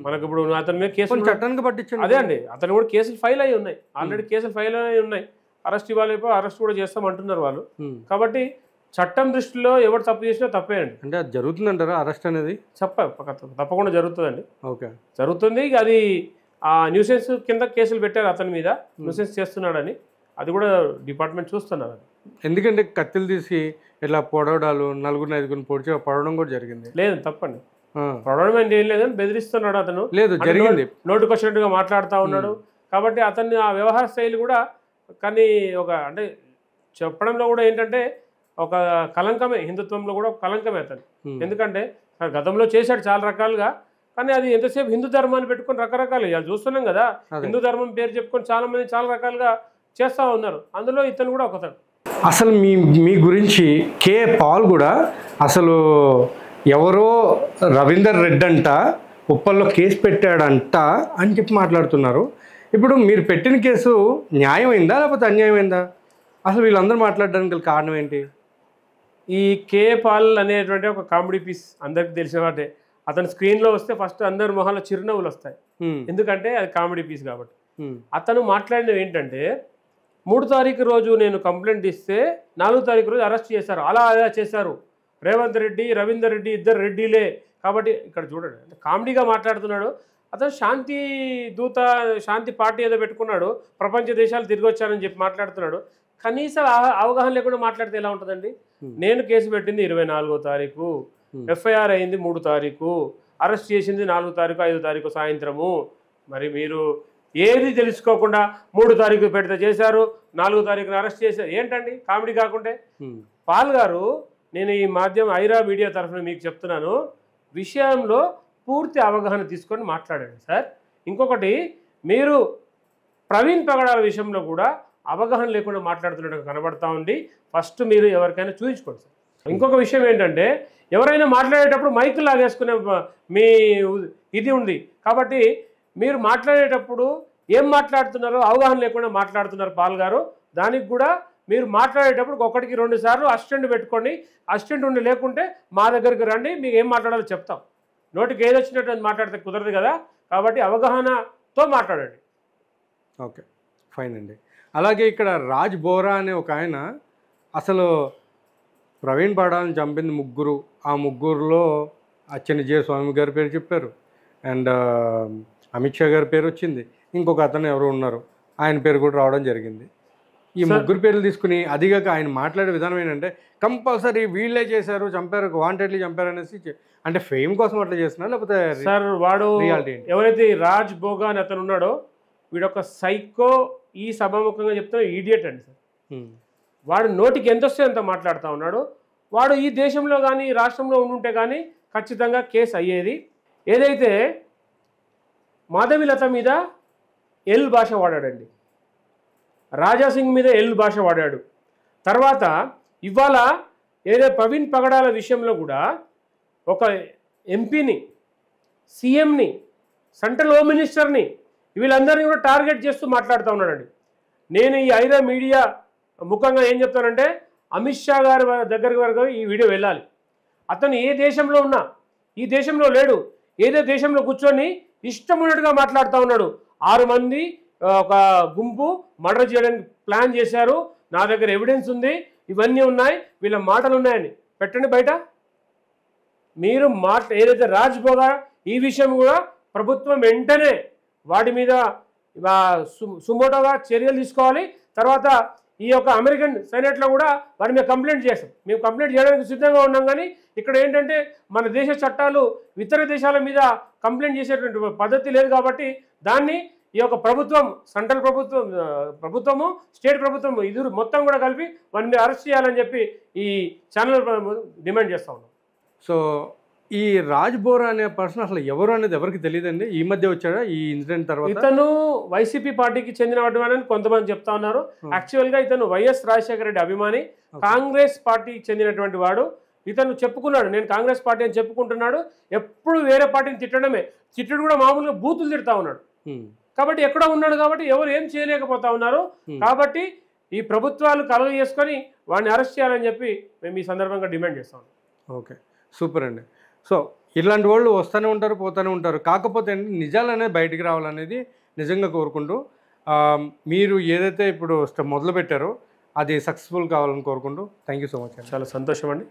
మనకు. ఇప్పుడు అతని మీద కేసులు చట్టానికి పట్టించండి. అదే అండి, అతను కూడా కేసులు ఫైల్ అయ్యి ఉన్నాయి, ఆల్రెడీ కేసులు ఫైల్ అయ్యి ఉన్నాయి. అరెస్ట్ ఇవ్వాలి, అరెస్ట్ కూడా చేస్తామంటున్నారు వాళ్ళు. కాబట్టి చట్టం దృష్టిలో ఎవరు తప్పు చేసినా తప్పేనండి. అంటే అది జరుగుతుందంటారా అరెస్ట్ అనేది? తప్పకుండా జరుగుతుందండి. ఓకే, జరుగుతుంది. అది ఆ న్యూసెన్స్ కింద కేసులు పెట్టారు అతని మీద, న్యూసెన్స్ చేస్తున్నాడని. అది కూడా డిపార్ట్మెంట్ చూస్తున్నారు. ఎందుకంటే కత్తిలు తీసి ఇట్లా పొడవడాలు, నలుగురిని ఐదుగురిని పొడవడం కూడా జరిగింది. లేదు, తప్పండి. పొడవడం అంటే ఏం లేదని బెదిరిస్తున్నాడు అతను. లేదు, జరిగింది. నోటుకు వచ్చినట్టుగా మాట్లాడుతూ ఉన్నాడు. కాబట్టి అతన్ని ఆ వ్యవహార శైలి కూడా కానీ అంటే చెప్పడంలో కూడా ఏంటంటే ఒక కలంకమే, హిందుత్వంలో కూడా ఒక కలంకమే అతను. ఎందుకంటే గతంలో చేశాడు చాలా రకాలుగా, కానీ అది ఎంతసేపు హిందూ ధర్మాన్ని పెట్టుకొని రకరకాలు ఇవాళ చూస్తున్నాం కదా. హిందూ ధర్మం పేరు చెప్పుకొని చాలా మంది చాలా రకాలుగా చేస్తూ ఉన్నారు. అందులో ఇతను కూడా ఒకతను. అసలు మీ గురించి కే పాల్ కూడా అసలు ఎవరో రవీందర్ రెడ్డి అంట ఉప్పల్లో కేసు పెట్టాడంట అని చెప్పి మాట్లాడుతున్నారు. ఇప్పుడు మీరు పెట్టిన కేసు న్యాయమైందా లేకపోతే అన్యాయమైందా? అసలు వీళ్ళందరూ మాట్లాడడానికి గల కారణం ఏంటి? ఈ కే పాల్ అనేటువంటి ఒక కామెడీ పీస్ అందరికి తెలిసిన వాటే. అతను స్క్రీన్లో వస్తే ఫస్ట్ అందరి మొహాల్లో చిరునవ్వులు వస్తాయి, ఎందుకంటే అది కామెడీ పీస్ కాబట్టి. అతను మాట్లాడినవి ఏంటంటే 3 తారీఖు రోజు నేను కంప్లైంట్ ఇస్తే 4 తారీఖు రోజు అరెస్ట్ చేశారు, అలా చేశారు. రేవంత్ రెడ్డి, రవీందర్ రెడ్డి ఇద్దరు రెడ్డిలే. కాబట్టి ఇక్కడ చూడండి, అంటే కామెడీగా మాట్లాడుతున్నాడు. అతను శాంతి దూత, శాంతి పార్టీ ఏదో పెట్టుకున్నాడు, ప్రపంచ దేశాలు తిరిగి వచ్చానని చెప్పి మాట్లాడుతున్నాడు. కనీసం అవగాహన లేకుండా మాట్లాడితే ఎలా ఉంటుందండి? నేను కేసు పెట్టింది 24వ తారీఖు, ఎఫ్ఐఆర్ అయింది 3 తారీఖు, అరెస్ట్ చేసింది 4 తారీఖు 5 తారీఖు సాయంత్రము. మరి మీరు ఏది తెలుసుకోకుండా 3 తారీఖు పెడితే చేశారు, 4 తారీఖున అరెస్ట్ చేశారు. ఏంటండి కామెడీ కాకుంటే? పాల్ గారు, నేను ఈ మాధ్యమం ఐరా మీడియా తరఫున మీకు చెప్తున్నాను, విషయంలో పూర్తి అవగాహన తీసుకొని మాట్లాడండి సార్. ఇంకొకటి, మీరు ప్రవీణ్ పగడాల విషయంలో కూడా అవగాహన లేకుండా మాట్లాడుతున్నట్టుగా కనబడతా ఉంది. ఫస్ట్ మీరు ఎవరికైనా చూపించుకోండి సార్. ఇంకొక విషయం ఏంటంటే, ఎవరైనా మాట్లాడేటప్పుడు మైకులు లాగేసుకునే మీ ఇది ఉంది. కాబట్టి మీరు మాట్లాడేటప్పుడు ఏం మాట్లాడుతున్నారో అవగాహన లేకుండా మాట్లాడుతున్నారు పాల్ గారు. దానికి కూడా మీరు మాట్లాడేటప్పుడు 1కి 2 సార్లు అసిస్టెంట్ పెట్టుకోండి. అసిస్టెంట్ ఉండి లేకుంటే మా దగ్గరికి రండి, మీకు ఏం మాట్లాడాలో చెప్తాం. నోటికి ఏది వచ్చినట్టు మాట్లాడితే కుదరదు కదా. కాబట్టి అవగాహనతో మాట్లాడండి. ఓకే, ఫైన్ అండి. అలాగే ఇక్కడ రాజ్ బోరా అనే ఒక ఆయన అసలు ప్రవీణ్ పగడాలను చంపింది 3. ఆ 3లో అచ్చెన్నాయుడు స్వామి గారి పేరు చెప్పారు, అండ్ అమిత్ షా గారి పేరు వచ్చింది, ఇంకొక అతను ఎవరు ఉన్నారు ఆయన పేరు కూడా రావడం జరిగింది. ఈ 3 పేర్లు తీసుకుని, అదిగాక ఆయన మాట్లాడే విధానం ఏంటంటే కంపల్సరీ వీళ్ళే చేశారు, చంపారు, వాంటెడ్లీ చంపారు అనేసి, అంటే ఫేమ్ కోసం అట్లా చేస్తున్నారు లేకపోతే? సార్ వాడు ఎవరైతే రాజ్ బోగా అని అతను ఉన్నాడో, వీడొక సైకో, ఈ సభాముఖంగా చెప్తున్న ఈడియట్ అండి సార్. వాడు నోటికి ఎంత వస్తే అంత మాట్లాడుతూ ఉన్నాడు. వాడు ఈ దేశంలో కానీ ఈ రాష్ట్రంలో ఉండుంటే కానీ ఖచ్చితంగా కేసు అయ్యేది. ఏదైతే మాధవిలత మీద ఎల్ భాష వాడాడండి, రాజాసింగ్ మీద ఎల్ భాష వాడాడు. తర్వాత ఇవాళ ఏదో ప్రవీణ్ పగడాల విషయంలో కూడా ఒక ఎంపీని, సీఎంని, సెంట్రల్ హోమ్ మినిస్టర్ని, వీళ్ళందరినీ కూడా టార్గెట్ చేస్తూ మాట్లాడుతూ ఉన్నాడండి. నేను ఈ ఐరా మీడియా ముఖంగా ఏం చెప్తానంటే, అమిత్ షా గారి దగ్గర వరకు ఈ వీడియో వెళ్ళాలి. అతను ఏ దేశంలో ఉన్నా, ఈ దేశంలో లేడు, ఏదో దేశంలో కూర్చొని ఇష్టం ఉన్నట్టుగా మాట్లాడుతూ ఉన్నాడు. 6 మంది ఒక గుంపు మర్డర్ చేయడానికి ప్లాన్ చేశారు, నా దగ్గర ఎవిడెన్స్ ఉంది, ఇవన్నీ ఉన్నాయి, వీళ్ళ మాటలు ఉన్నాయని పెట్టండి బయట. మీరు ఏదైతే రాజ్ భోగా ఈ విషయం కూడా ప్రభుత్వం వెంటనే వాటి మీద సుమోటోగా చర్యలు తీసుకోవాలి. తర్వాత ఈ యొక్క అమెరికన్ సెనేట్లో కూడా వారి మీద కంప్లైంట్ చేస్తాం. మేము కంప్లైంట్ చేయడానికి సిద్ధంగా ఉన్నాం, కానీ ఇక్కడ ఏంటంటే మన దేశ చట్టాలు ఇతర దేశాల మీద కంప్లైంట్ చేసేటువంటి పద్ధతి లేదు. కాబట్టి దాన్ని ఈ యొక్క ప్రభుత్వం, సెంట్రల్ ప్రభుత్వము స్టేట్ ప్రభుత్వం ఇద్దరు మొత్తం కూడా కలిపి వారి మీద అరెస్ట్ చేయాలని చెప్పి ఈ ఛానల్ డిమాండ్ చేస్తూ ఉన్నాం. సో ఈ రాజ్ బోరా అనే పర్సన్ అసలు ఎవరు అనేది ఎవరికి తెలియదండి. ఈ మధ్య వచ్చాడా ఈ ఇన్సిడెంట్ తర్వాత? ఇతను వైసీపీ పార్టీకి చెందినవాడు కొంతమంది చెప్తా ఉన్నారు. యాక్చువల్గా ఇతను వైఎస్ రాజశేఖర రెడ్డి అభిమాని, కాంగ్రెస్ పార్టీకి చెందినటువంటి వాడు. ఇతను చెప్పుకున్నాడు, నేను కాంగ్రెస్ పార్టీ అని చెప్పుకుంటున్నాడు. ఎప్పుడు వేరే పార్టీని తిట్టడు కూడా మామూలుగా బూతులు తిడతా ఉన్నాడు. కాబట్టి ఎక్కడో ఉన్నాడు కాబట్టి ఎవరు ఏం చేయలేకపోతా ఉన్నారు. కాబట్టి ఈ ప్రభుత్వాలు కలలు చేసుకొని వాడిని అరెస్ట్ చేయాలని చెప్పి మేము ఈ సందర్భంగా డిమాండ్ చేస్తాం. ఓకే, సూపర్ అండి. సో ఇలాంటి వాళ్ళు వస్తూనే ఉంటారు, పోతూనే ఉంటారు. కాకపోతే నిజాలు అనేది బయటికి రావాలనేది నిజంగా కోరుకుంటూ, మీరు ఏదైతే ఇప్పుడు మొదలు పెట్టారో అది సక్సెస్ఫుల్ కావాలని కోరుకుంటూ థ్యాంక్ యూ సో మచ్. చాలా సంతోషం అండి.